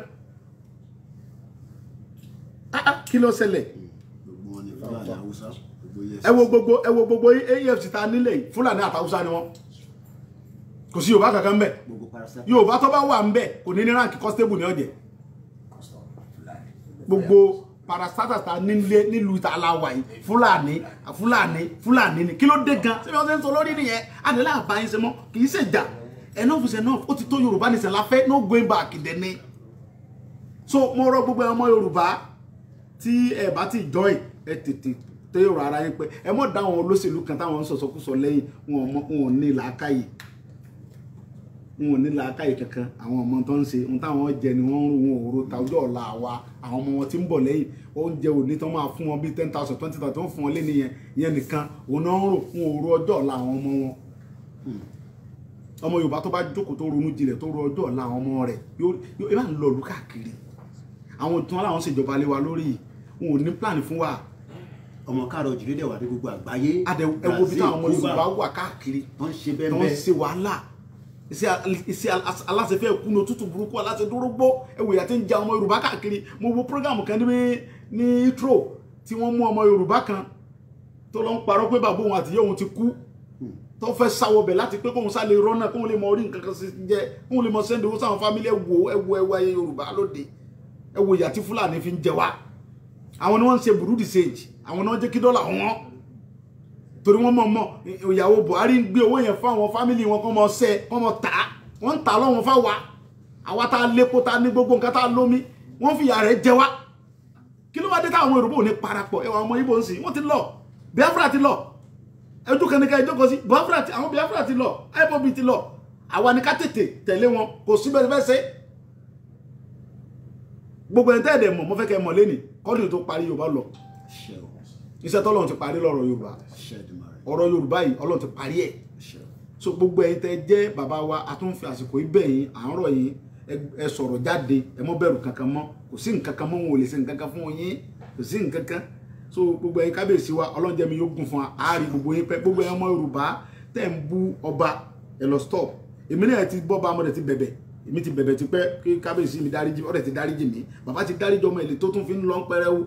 kí ló ṣẹlẹ̀ ẹ wo gbogbo EFCC ta nílẹ̀ Fúlàní àtàwùsá ni wọn kò sí Yorùbá kankan ńbẹ̀ Yorùbá tó bá wà ńbẹ̀ kò ní ní ránkì constable ní ọ̀jẹ̀ gbogbo parastatus ta nílé nílùú ta aláwà yìí Fúlàní ni kí ló dé gan ṣé wọ́n ṣe ń sọ lórí nìyẹn àdìlá àbáyín ṣe mọ́ kì í ṣèjà enough is enough ó ti tó Yorùbá nìṣẹ́ la fẹ́ no going back dẹ́ni so mo rọ gbogbo ọmọ Yorùbá tí ẹ bá ti join ẹ tètè tó yọrọ ara yín pé ẹ mọ̀ dáwọn olóṣèlú kan táwọn ń sọ̀sọ̀kúsọ lẹ́yìn wọn ò ní làákàyè wọn ò ní làákàyè kankan àwọn ọmọ tó ń ṣe ohun táwọn jẹ ni wọ́n ń rún wọn òru ta ọjọ́ ọ̀la àwa àwọn ọmọ wọn tí ń bọ̀ lẹ́yìn oúnjẹ òní tó máa fún wọn bíi 10,000 20,000 tó ń fún wọn lé nìyẹn ìyẹn nìkan òun náà ń rò fún òru ọjọ́ ọ̀la àwọn ọmọ wọn ọmọ Yorùbá tó bá jókòó tó ronú jinlẹ̀ tó ro ọjọ́ ọ̀la àwọn ọmọ rẹ̀ yóò ẹ bá ń lọ lù káàkiri àwọn tí wọn làwọn ṣèjọba lé wa lórí wọn ò ní plan fún wa ọmọ káàrọ̀ òjìrì dẹ̀ wà ní gbogbo àgbáyé ẹwọ bí táwọn ọmọ Yorùbá wà káàkiri wọ́n ṣe bẹ́ẹ̀ wọ́n ṣe wàhálà iṣẹ́ aláṣẹfẹ́ kúnnú tútù burúkú aláṣẹ dúrógbó ẹwọ ìyá tí ń ja ọmọ Yorùbá káàkiri mo wo program kan ní intro tí wọ́n mú ọmọ Yorùbá kan tó lọ ń parọ́ pé bàbá òun àti ìyá òun ti kú tó fẹ́ sáwọ́ bẹ̀ láti pé kóun sá lè rọ́nà kóun lè mọ orí nǹkan kan sí jẹ kóun lè mọ sẹ́ndì owó sáwọn fámílì ẹwọ ayé Yorùbá lóde ẹwọ ìyá tí Fúlàní fi ń jẹ wá àwọn ni wọ́n ń ṣe burúdi sage àwọn náà jẹ́ kí dọ́là wọn torí wọ́n mọ̀ ìyàwó Buhari ń gbé owó yẹn fún àwọn fámílì wọn kọ́ mọ ṣẹ́ kọ́ mọ tà wọ́n ń tà lọ́wọ́n fáwa àwa tá a lépo tá a ní gbogbo nǹkan tá a lómi wọ́n fi ìyà rẹ̀ jẹ wá kí ló wá dé táwọn Yorùbá ò ní parapọ̀ ẹwà ọmọ Ìgbò ń sìn wọ́n ti lọ Biafra ti lọ ẹjú kan ní ká ìjókòó sí àwọn Biafra ti lọ IPOB ti lọ àwa ni ká tètè tẹ̀lé wọn kò sí bẹ́ẹ̀ fẹ́ ṣe gbogbo ẹni tẹ́ẹ̀dẹ̀ mọ̀ mo fẹ́ kẹ́ mọ̀ lẹ́nìí kọ́dún tó parí Yorùbá lọ iṣẹ́ tọ́lọ́run ti parí lọ́rọ̀ Yorùbá ọ̀rọ̀ Yorùbá yìí Ọlọ́run ti parí ẹ̀ so gbogbo ẹ̀yin tẹ́ jẹ́ bàbá wa a tún fi àsìkò ibẹ̀ yín à ń rọ̀ yín ẹ sọ̀rọ̀ jáde ẹ mọ́ bẹ̀rù kankan mọ́ kò sí nǹkan kan mọ́ wọn ò lè ṣe nǹkan kan fún yín kò sí nǹkan kan so gbogbo ẹ̀yin kábíyèsí wa Ọlọ́run jẹ́ mi yóò gùn fún wa àárí gbogbo yín pẹ́ gbogbo ẹ̀yin ọmọ Yorùbá tẹ́ ń bú ọba ẹ lọ stop èmi náà ti bọ́ bá ọmọdé ti bẹ̀bẹ̀ èmi ti bẹ̀bẹ̀ ti pẹ́ kí kábíyèsí mi dáríjì ọ̀rẹ́ ti dáríjì mi bàbá ti dáríjì ọmọ èlé tó tún fi ń lọ ń pẹ́rẹ́wó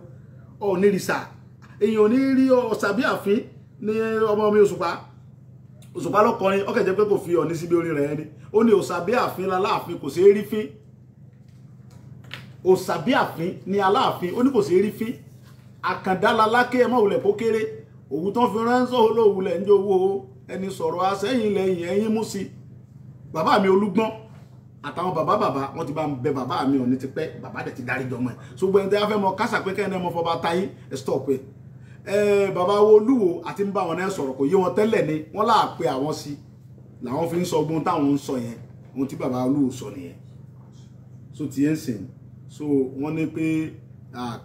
ọ̀ ní rìsà èèyàn ò ní rí ọ̀sà bí àfin ní ọmọ mi Òṣùpá lọ́kọrin ọkẹ́ jẹ́ pé kò fi ọ̀ní síbi orin rẹ̀ ẹni ó ní ọ̀sà bí àfin láláàfin kò sí rí fín ọ̀sà bí àfin ní aláàfin ó ní kò sí rí fín àkàndá lalákẹ́ ẹ mọ̀ wulẹ̀ kó kéré òwú tán fi ránṣọ́ olóòwúlẹ̀ ń jówó ẹni sọ̀rọ̀ asẹ́yìn lẹ́yìn ẹ̀yìn mú sí bàbá mi Olúgbọ́n àtàwọn bàbá wọn ti bá ń bẹ bàbá mi Ọ̀ọ̀ni ti pẹ́ bàbá dẹ̀ ti dárí jọmọ ẹ̀ ṣùgbọ́n ẹni tẹ́ wá fẹ́ mọ kásà pé kẹ́hìn náà mọ fọba táyé ẹ stop ẹ bàbá wo Olúwo àti ń bá wọn náà sọ̀rọ̀ kò yé wọn tẹ́lẹ̀ ni wọ́n láà pé àwọn sí làwọn fi ń sọ ogun táwọn ń sọ yẹn ohun tí bàbá Olúwo sọ nìyẹn so ti yẹn sìn so wọ́n ní pé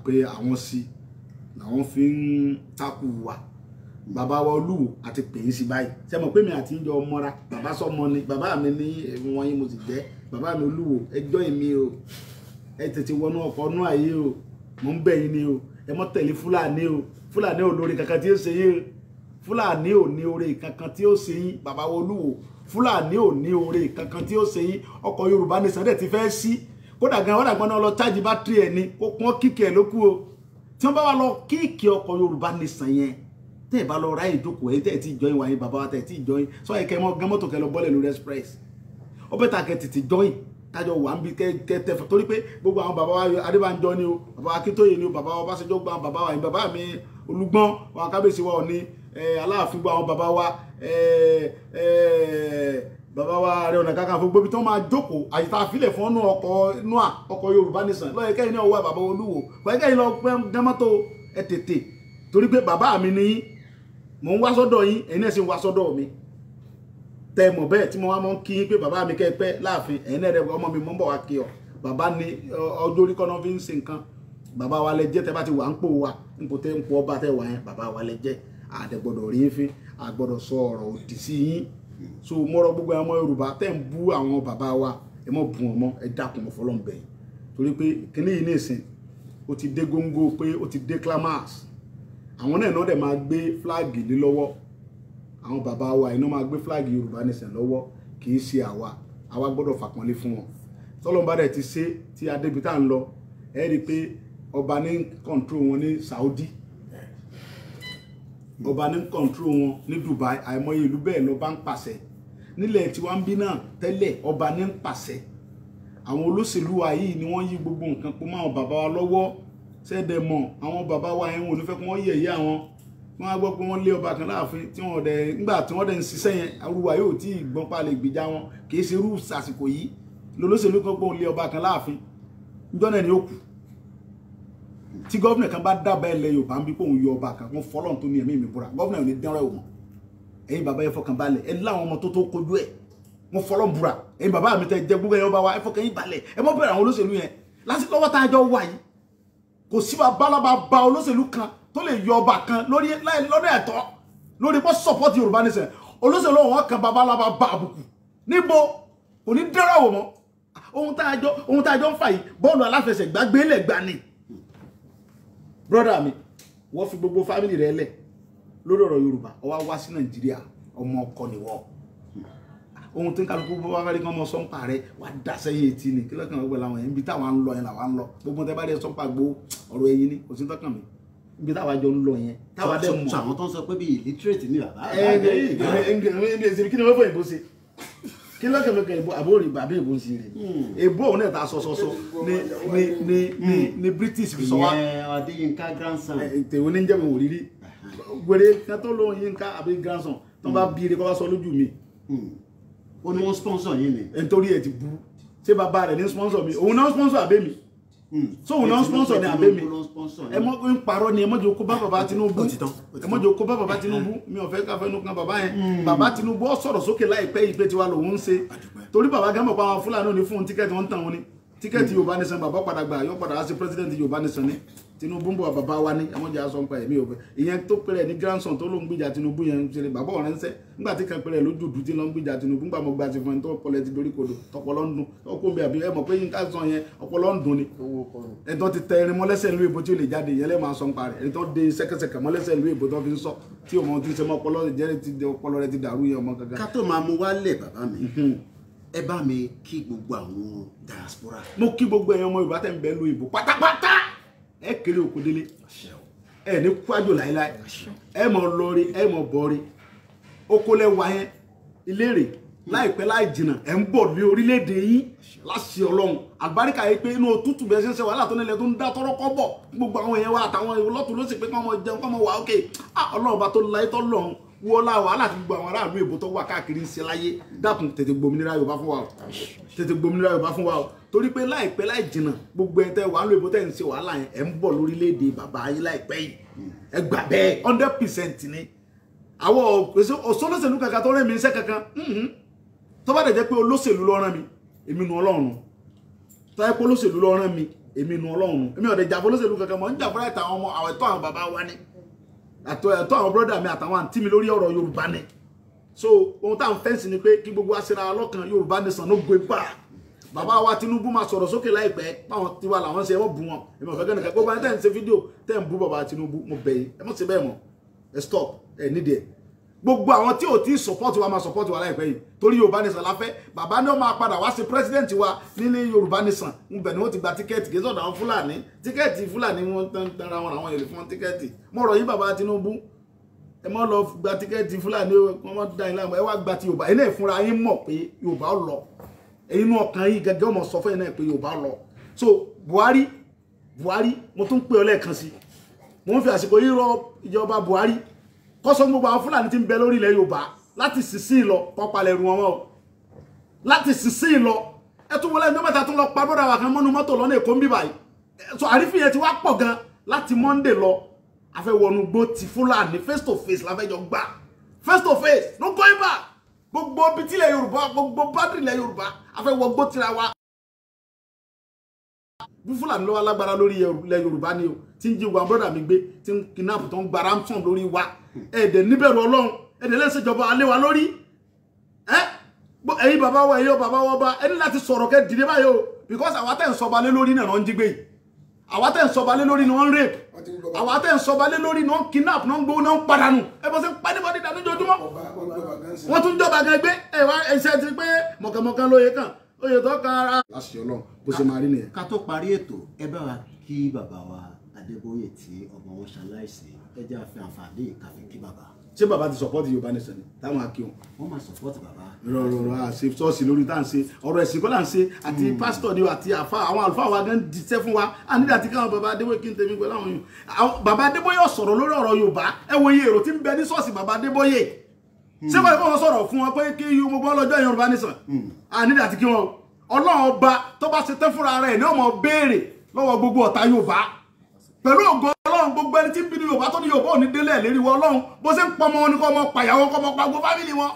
pé àwọn sí làwọn fi ń takù wà bàbá wa Olúwo àti pè é sí báyìí ṣe mọ̀ pé mi àti ìjọ mọ́ra bàbá sọmọ ni bàbá mi ní wọn yín mo sì jẹ́ bàbá mi Olúwo ẹjọ́ èmi o ẹ tètè wọnú ọkọ̀ ọ̀nù ayé o mò ń bẹ̀ yín ni o ẹ mọ́ tẹ̀lé Fúlàní o Fúlàní ò lórí kankan tí ó ṣe yín Fúlàní ò ní oore kankan tí ó ṣe yín bàbá wa Olúwo Fúlàní ò ní oore kankan tí ó ṣe yín ọkọ̀ Yorùbá Nation dẹ̀ ti fẹ́ sí kódà gan wọ́n dàgbọ́n náà lọ chájì bátìrì ẹ̀ ni ó pọ́n kíkì ẹ̀ ló kú o tí wọ́n bá wà lọ kíkì ọkọ̀ Yorùbá Nation yẹn tẹ́ ẹ̀ bá lọ ráyè ìjókòó ẹ̀ tẹ́ ẹ̀ tí ì jọyìn wáyé bàbá wa tẹ́ ẹ̀ tí ì jọyìn sọ yẹ kẹ́ mọ́ gán mọ́tò kẹ́ lọ bọ́lẹ̀ lórí express ó bẹ́ẹ̀ ta kẹ́ tètè jọyìn tájọ wà ń bí kẹ́ tẹ́ fẹ́ torí pé gbogbo àwọn bàbá wa Adébánjọ ni o bàbá wa Akíntóyè ni o bàbá wa Ọbásanjọ́ gba bàbá wa bàbá mi Olúgbọ́n wọn kábíyèsí wa Ọọ̀ni Aláàfin gba àwọn bàbá wa bàbá wa Ààrẹ Ọ̀nà Kakanfò gbóbi tí wọ́n máa jókòó àyíká àfilẹ̀ fún ọ́nù ọkọ̀ Yorùbá Nation lọ́yẹ̀ kẹ́yìn náà wá bàbá Olúwo wọ́n kẹ́yìn lọ gẹ́mọ́tò ẹ̀ tètè torí pé bàbá mi ni mò ń wá sọ́dọ̀ yín ẹ̀yin náà sì ń wá sọ́dọ̀ mi tẹ mọ̀ bẹ́ẹ̀ tí mo wá mọ́ kí pé bàbá mi kẹ́ pẹ́ láàfin ẹ̀yin náà rẹ̀ ọmọ mi mọ́ ń bọ̀ wá kí ọ bàbá ni ọjọ́ orí kọ́nà fi ń ṣe nǹkan bàbá wa lẹ jẹ́ tẹ́ bá ti wà ń pò wa ń pò ọba tẹ́ wà yẹn bàbá wa lẹ jẹ́ àdẹ̀gbọ́dọ̀ rí yín fín àgbọ́dọ̀ sọ ọ̀rọ̀ òdì sí yín so mo rọ̀ gbogbo ọmọ Yorùbá tẹ́ ń bú àwọn bàbá wa ẹ mọ̀ bú wọn mọ́ ẹ dákun mọ́ fọlọ́n bẹ̀yìn torí pé kíní yìí ní ìsìn ó ti dé góńgó pé ó ti dé climax àwọn náà dẹ̀ máa gbé flag lé lọ́wọ́ àwọn bàbá wa iná máa gbé flag Yorùbá nation lọ́wọ́ kì í ṣe àwa gbọ́dọ̀ fàpọ́nlé fún wọn tọ́lọ́mbà dẹ̀ ti ṣe tí adébítà ń lọ ẹ rí i pé ọba ní control wọn ní Saudi ọba ní control wọn ní Dubai àìmọye ìlú bẹ́ẹ̀ lọ́ba ń pàṣẹ nílẹ̀ tí wọ́n ń bí náà tẹ́lẹ̀ ọba ní ń pàṣẹ àwọn olóṣèlú wa yìí ni wọ́n yí gbogbo nǹkan pọ̀ mọ́ àwọn bàbá wa lọ́wọ́ ṣẹ́ẹ̀dẹ̀ mọ̀ àwọn bàbá wa yẹn wọn ò ní fẹ́ kí wọ́n yẹ̀yẹ́ àwọn wọ́n á gbọ́ pé wọ́n lé ọba kan láàfin tí wọ́n dẹ̀ nígbà tí wọ́n dẹ̀ ń ṣiṣẹ́ yẹn arúgbó yóò tí ì gbọ́n pa lè gbèjà wọn kì í ṣe irú àsìkò yìí lolóṣèlú kan pé òun lé ọba kan láàfin níjọ́ náà ni ó kù tí gọ́vnà kan bá dábàá ilẹ̀ Yorùbá ń bí pé òun yọ ọba kan wọ́n fọlọ́n tó ní ẹ̀mí mi búra gọ́vnà ò ní dẹ́rọ̀ ẹ̀ wọ̀n ẹ̀yin bàbá yẹn fọkàn balẹ̀ ẹ láwọn ọmọ tó kojú ẹ̀ wọ́n fọlọ́n búra ẹ̀yin bàbá mi tẹ jẹ gbogbo ẹ̀yin ọba wa ẹ fọkàn yín balẹ̀ ẹ mọ́ bẹ̀rẹ̀ àwọn olóṣèlú yẹn lásìkò lọ́wọ́ tá a jọ wà yìí kò sí bá olóṣèlú kan tó lè yọ ọba kan lọ́dọ̀ ẹ̀tọ́ lórí pọ́ support Yorùbá nation olóṣèlú wọn kan babalábá bá àbùkù níbo kò ní dẹ́rọ̀ wọ̀ mọ́ ohun tá a jọ ń fà yìí bọ́ọ̀lù aláfẹsẹ̀gbá gbélé gbà ni brother mi wọ́n fi gbogbo family rẹ̀ lẹ̀ lórí ọ̀rọ̀ Yorùbá ó wá wá sí Nàìjíríà ọmọ ọkọ ni wọ́n ohun tí ń kálukú bọ́ wá fẹ́rí kan mọ́ sọ́ńpà rẹ̀ wá dá sẹ́yìn etí ni kí lọ́kàn wọ́n làwọn yẹn ibi táwọn ń lọ yẹn làwọn ń lọ gbogbo tẹ́ bá dé sọ́ńpà gbó ọ̀rọ̀ ẹ̀yìn ni kò sí tọ́kàn mi ibi táwa jọ ń lọ yẹn táwa dẹ̀ mọ̀ àwọn tó ń sọ pé bí illiterate ni bàbá kí ni wọ́n fọ ìbò ṣe kí lọ́kàn lọ́kàn ìbò àbórí bàbá ìbò ṣe rẹ̀ ìbò òun náà ta sọ́sọ́sọ́ ni British fi sọ wá Adéyínká grandson tèwo ní jẹ́ mi wò rírí wèrè kan tó lóun Yínká àbí grandson tó bá bí ire kọ́ bá sọ lójú mi ó ní wọ́n sponsor yín ni nítorí ẹ̀ ti bú ṣé bàbá rẹ̀ ní sponsor mi òun náà sponsor àbẹ́ mi so òun náà sponsor ní àbẹ́ mi ẹ mọ́ ń parọ́ ni ẹ mọ́jọ kó bá bàbá Tinubu ẹ mọ́jọ kó bá bàbá Tinubu mi ò fẹ́ ká fẹ́ nú kan bàbá yẹn bàbá Tinubu ó sọ̀rọ̀ sókè láìpẹ́ ìpè tiwa lòun ń ṣe torí bàbá gẹ́mọ̀ pa àwọn Fúlàní ò ní fún tíkẹ́ẹ̀tì wọn ń tàn wọn ni tíkẹ́ẹ̀tì Yorùbá nation bàbá padà gbà yọ padà wá sí president Yorùbá nation ni Tinubu ń bọ̀ bàbá wa ní ẹmọ́jà sọ ń pa ẹ̀mí òfin ìyẹn tó pẹ̀rẹ̀ ní grandson tó ló ń gbìjà Tinubu yẹn ṣe bàbá ọ̀rẹ́ ń sẹ́ nígbà tí kan pẹ̀rẹ̀ lójú dùn tí ló ń gbìjà Tinubu nígbà mo gba ti fún ẹni tó ọpọlọ ti dorí kodò tọpọlọ ń dùn ọkọ bí àbí ẹ mọ̀ pé Yínká sọ yẹn ọpọlọ ń dùn ni ẹni tó ti tẹ irin mọ́lẹ́sẹ̀ ìlú èbó tí ó lè jáde yẹn lẹ́ máa sọ ń parẹ́ ẹni tó de sẹ́kẹsẹ̀kẹ̀ mọ́lẹ́sẹ̀ ìlú èbó tó fi ń sọ tí òun ti ṣe mọ́ ọpọlọ rẹ ti dàrú yẹn ọmọ gangan. ká tó máa mú wálẹ̀ bàbá mi ẹ bá mi kí gbogbo àwọn diaspora. mo kí gbogbo ẹ̀yin ọmọ Yorùbá tẹ́ ń bẹ lu ìbò pátápátá ẹ kéré òkú délé ẹ ní kwájò láíláí ẹ mọ lọrí ẹ mọ bọrí okòlẹ wa yẹn ìlérè láìpẹ́ láì jìnnà ẹ ń bọ̀ ní orílẹ̀-èdè yín láṣẹ Ọlọ́run àlùbáríkà yìí pé inú òtútù bẹ́ẹ̀ ṣẹṣẹ wàhálà tó nílẹ̀ tó ń dá tọrọkọ bọ̀ gbogbo àwọn èèyàn wa àtàwọn ìlọtù ló sì pé kọmọ jẹun kọmọ wà ókè Ọlọ́run bá tó láyé tó lọ́run wọlá wàhálà tí gbogbo àwọn aráàlú èbó tó wà káàkiri ń ṣe láyé dákun tètè gbòmìnira Yorùbá fún wa o tètè gbòmìnira Yorùbá fún wa o torí pé láìpẹ́ láì jìnnà gbogbo ẹ̀ tẹ́ wàhálà èbó tẹ́ ń ṣe wàhálà yẹn ẹ̀ ń bọ̀ lórílẹ̀‐èdè bàbá yín láìpẹ́ yìí ẹ gbà bẹ́ẹ̀ 100% ni àwọn òṣòlóṣèlú kankan tó rẹ́ mi iṣẹ́ kankan tó bá dẹ̀ jẹ́ pé olóṣèlú ló rán mi èmi nu Ọlọ́run tó yẹ pé olóṣèlú ló rán mi èmi nu Ọlọ́run èmi ò dẹ̀ jà fún olóṣèlú kankan mọ́ ń jà fún ẹ̀tọ́ àwọn ọmọ àwọn ẹ̀tọ́ àwọn bàbá wa ni ẹ̀tọ́ àwọn brọ́dà mi àtàwọn àǹtí mi lórí ọ̀rọ̀ Yorùbá ni so ohun tá à ń fẹ́ǹsì ni pé kí gbogbo aṣèrà lọ́kàn Yorùbá nation ló gbé bá bàbá wa Tinubu máa sọ̀rọ̀ sókè láìpẹ́ báwọn tiwa làwọn ṣe ẹ mọ̀ bú wọn èmi ò fẹ́ kẹ́nìkan gbogbo ẹni tẹ́ ń ṣe fídíò tẹ́ ń bú bàbá Tinubu mo bẹ̀ yín ẹ mọ̀ sí bẹ́ẹ̀ mọ̀ ẹ stop ẹ nídìí ẹ gbogbo àwọn tí ò tí support wa máa support wa láìpẹ́ yìí torí Yorùbá nation la fẹ́ bàbá ní ó máa padà wá sí president wa nílé Yorùbá nation ńbẹ̀ ni wọ́n ti gba tíkẹ́ẹ̀tì kì í sọ̀dọ̀ àwọn Fúlàní tíkẹ́ẹ̀tì Fúlàní wọn tẹ́ra wọn àwọn èlé fún tíkẹ́ẹ̀tì mo rọ̀ yín bàbá Tinubu ẹ má lọ gba tíkẹ́ẹ̀tì Fúlàní wọn má dá yín láàmú ẹ wá gba ti Yorùbá ẹ náà fúnra yín mọ̀ pé Yorùbá ó lọ inú ọkàn yìí gẹ́gẹ́ ọmọ sọ fún yín náà pé Yorùbá lọ so Buhari mo tún pè ọ lẹ́ẹ̀kan sí mo ń fi àsìkò yìí rọ ìjọba Buhari kọ́sọ́ gbogbo àwọn Fúlàní tí ń bẹ lórí ilẹ̀ Yorùbá láti sísìn lọ pọ́palẹ̀ ru wọn o láti sísìn lọ ẹ tún wọlé ẹjọ́ mẹ́ta tún lọ pa bọ́dà wà kan mọ́nu mọ́tò lọ́nà Èkó ń bí báyìí so àrífín yẹn ti wá pọ̀ gan láti Monday lọ afẹ́wọnú gbó ti Fúlàní face to face láfẹ́jọ gbà face to face no going back gbogbo bitílẹ̀ Yorùbá gbogbo bádìrìlẹ̀ Yorùbá afẹ́wọ gbó tira wa bí Fúlàní lọ́wọ́ alágbára lórí ilẹ̀ Yorùbá ni o tí ń jí wa brọ́dà mi gbé tí ń kidnap tó ń gba ransom lórí wa ẹ̀ẹ́dẹ̀ níbẹ̀rù Ọlọ́run ẹ̀ẹ́dẹ̀ lẹ́sẹ̀jọba alẹ́ wa lórí ẹ̀yin bàbá wa ẹ̀yin bàbá wa bá ẹni láti sọ̀rọ̀ kẹ́ dìde báyìí o because àwa tẹ́ ń sọba lé lórí náà ń jí gbé àwa tẹ́ ń sọba lé lórí ni wọ́n ń rape àwa tẹ́ ń sọba lé lórí ni wọ́n ń kidnap náà ń gbowó náà ń padànù ẹ bọ́ sí ń pa níbọ̀dí dànù jojúmọ́ wọ́n tún jọba gan gbé ẹ̀wá ẹ̀ṣẹ́ ti pé mọ̀kànmọ̀kàn lóye kan oyè tó kan ara. láṣìí Ọlọ́run bó ṣe máa rí nìyẹn. ká tó parí ètò ẹ bá wa kí bàbá wa Adébóyè tí ọmọ wọn ṣaláìsí ẹ jẹ́ àfi àǹfààní ìkàfé kí bàbá. ṣé bàbá ti support Yorùbá Nation ni táwọn akí wọn. wọ́n máa support bàbá. rọrọrọ àṣẹ ṣọ́ọ̀ṣì lórí tá à ń ṣe ọ̀rọ̀ ẹ̀sìn kọ́ là ń ṣe àti pásítọ̀ ni àti àfa àwọn àlùfáà wa gan jíṣẹ́ fún wa a nílò àti káwọn bàbá Adébóyè kí n tẹ̀mí pẹ̀lú àwọn yòó bàbá Adébóyè sọ̀rọ̀ lórí ọ̀rọ̀ Yorùbá ẹ wo iye èrò tí ń bẹ ní ṣọ́ọ̀ṣì bàbá Adébóyè ṣé wọ́n kọ́ wọn sọ̀rọ̀ fún wọn pé kí gbogbo ọlọ́jọ́ Yorùbá Nation a nílò àti kí wọn Ọlọ́run ọba tó bá ṣe tẹ́ fúnra rẹ̀ ní ọmọ béèrè lọ́wọ́ gbogbo ọ̀tá Yorùbá pẹ̀lú ògo Ọlọ́run gbogbo ẹni tí ń bí ní Yorùbá tó ní Yorùbá ò ní délẹ̀ lérí wọn Ọlọ́run bó ṣe ń pọmọ wọn ní kọ́ ọmọ pàyàwó kọ́ ọmọ pa gbogbo fámìlì wọn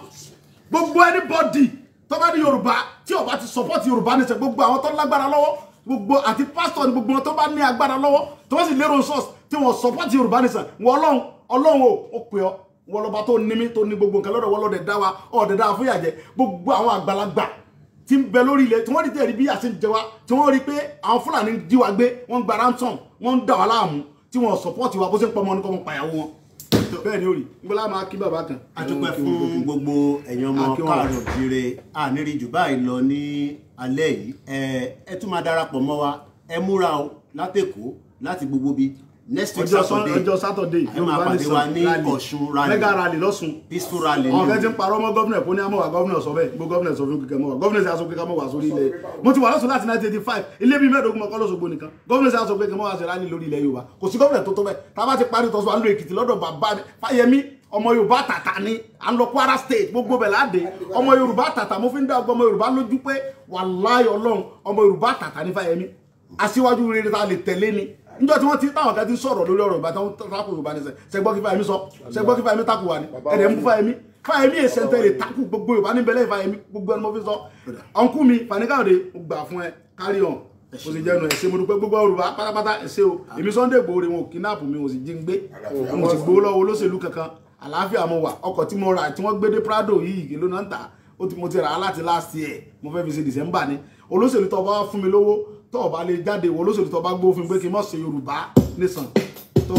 gbogbo anybody tó bá ní Yorùbá tí ó bá ti support Yorùbá Nation gbogbo àwọn tó lágbára lọ́wọ́ gbogbo àti pastor ní gbogbo wọn tó bá ní agbára lọ́wọ́ tó sì lérò source tí wọ́n support Yorùbá Nation wọn Ọlọ́run ó pè ọ́ wọn lọ́ba tó ní mí tó ní gbogbo nǹkan lọ́dọ̀ wọn lọ́dẹ̀ dá wa ọ̀dẹ̀ dá wa fún ìyàjẹ́ gbogbo àwọn àgbàlagbà tí ń bẹ lórí ilẹ̀ tí wọ́n rí tẹ̀rí bí àti ń jẹ wá tí wọ́n rí pé àwọn Fúlàní ń jí wa gbé wọ́n ń gba ransom wọ́n ń dà wá láàmú tí wọ́n support wa bó ṣe ń pọ̀ mọ́ ní kọ́ mọ́ pàyàwó wọn bẹ́ẹ̀ ni ó rí nígbà máa kí bàbá kan. a dúpẹ́ fún gbogbo ẹ̀yin ọmọ káàárọ̀ jíire àníri jù báyìí lọ ní alẹ́ yìí ẹ tún máa darapọ̀ mọ́ wa ẹ múra o látẹ̀kọ́ láti gbogbo bíi next week ọjọ́ Saturday ẹ máa pàdé wa ní Ọ̀ṣun rally mega rally lọ́sùn peaceful rally ọ̀hún fẹ́ ti ń parọ́ mọ́ gọ́vnẹ̀ kó ní àmọ́wà gọ́vnẹ̀ sọ bẹ́ẹ̀ gbogbo gọ́vnẹ̀ sọ fún kíkẹ́ mọ́wà gọ́vnẹ̀ sì aṣọ pé ká mọ́wà sórí ilẹ̀ mo ti wà lọ́sùn láti 1985 ilé bíi mẹ́ẹ̀ẹ́dógún mọ́kọ́ lọ́sọ̀gbọ̀ nìkan gọ́vnẹ̀ sì aṣọ pé kí mọ́wà ṣe rally lórí ilẹ̀ Yorùbá kò sí gọ́vnẹ̀ tó tó bẹ́ẹ̀ tá a bá ti parí tọ́sọ à ń lo Èkìtì lọ́dọ̀ bàbá Fáyẹmí ọmọ Yorùbá tàtà ni à ń lọ Kwara State gbogbo bẹ̀ láde ọmọ Yorùbá tàtà mo fi ń dá ọgbọ́n ọmọ Yorùbá lójú pé wàláhì Ọlọ́run ọmọ Yorùbá tàtà ní Fáyẹmí aṣíwájú rere ta lè tẹ̀lé ni níjọ́ tí wọ́n ti táwọn kan ti sọ̀rọ̀ lórí ọ̀rọ̀ ìbátan tákù Yorùbá Nation ṣẹgbọ́n kí Fáyẹmí sọ ṣẹgbọ́n kí Fáyẹmí tákù wà ní ẹ̀rẹ̀ mú Fáyẹmí èsẹ̀ntẹ̀ lè tákù gbogbo Yorùbá níbẹ̀lẹ̀ Fáyẹmí gbogbo ẹni mo fi sọ ọ̀nkú mi Fani-Káyọ̀dé gbà fún ẹ carry on o sì jẹnu ẹ̀ṣẹ̀ mo dúpẹ́ gbogbo Yorùbá pátápátá ẹ̀ṣẹ̀ o èmi Sunday Igboho wọn ò kidnap mi wọn sì jí ń gbé wọn sì gbowó lọ́wọ́ olóṣèlú kankan àlàáfíà mo wà ọkọ̀ tí mo rà tí wọ́n gbé dé Prado yìí ìgbéló náà ń tà mo ti rà á láti last year mo fẹ́ fi ṣe December ni olóṣèlú tó bá fún mi lówó tó bá lè jáde wo olóṣèlú tó bá gbó fún pé kí n mọ̀ ṣe Yorùbá Nation tó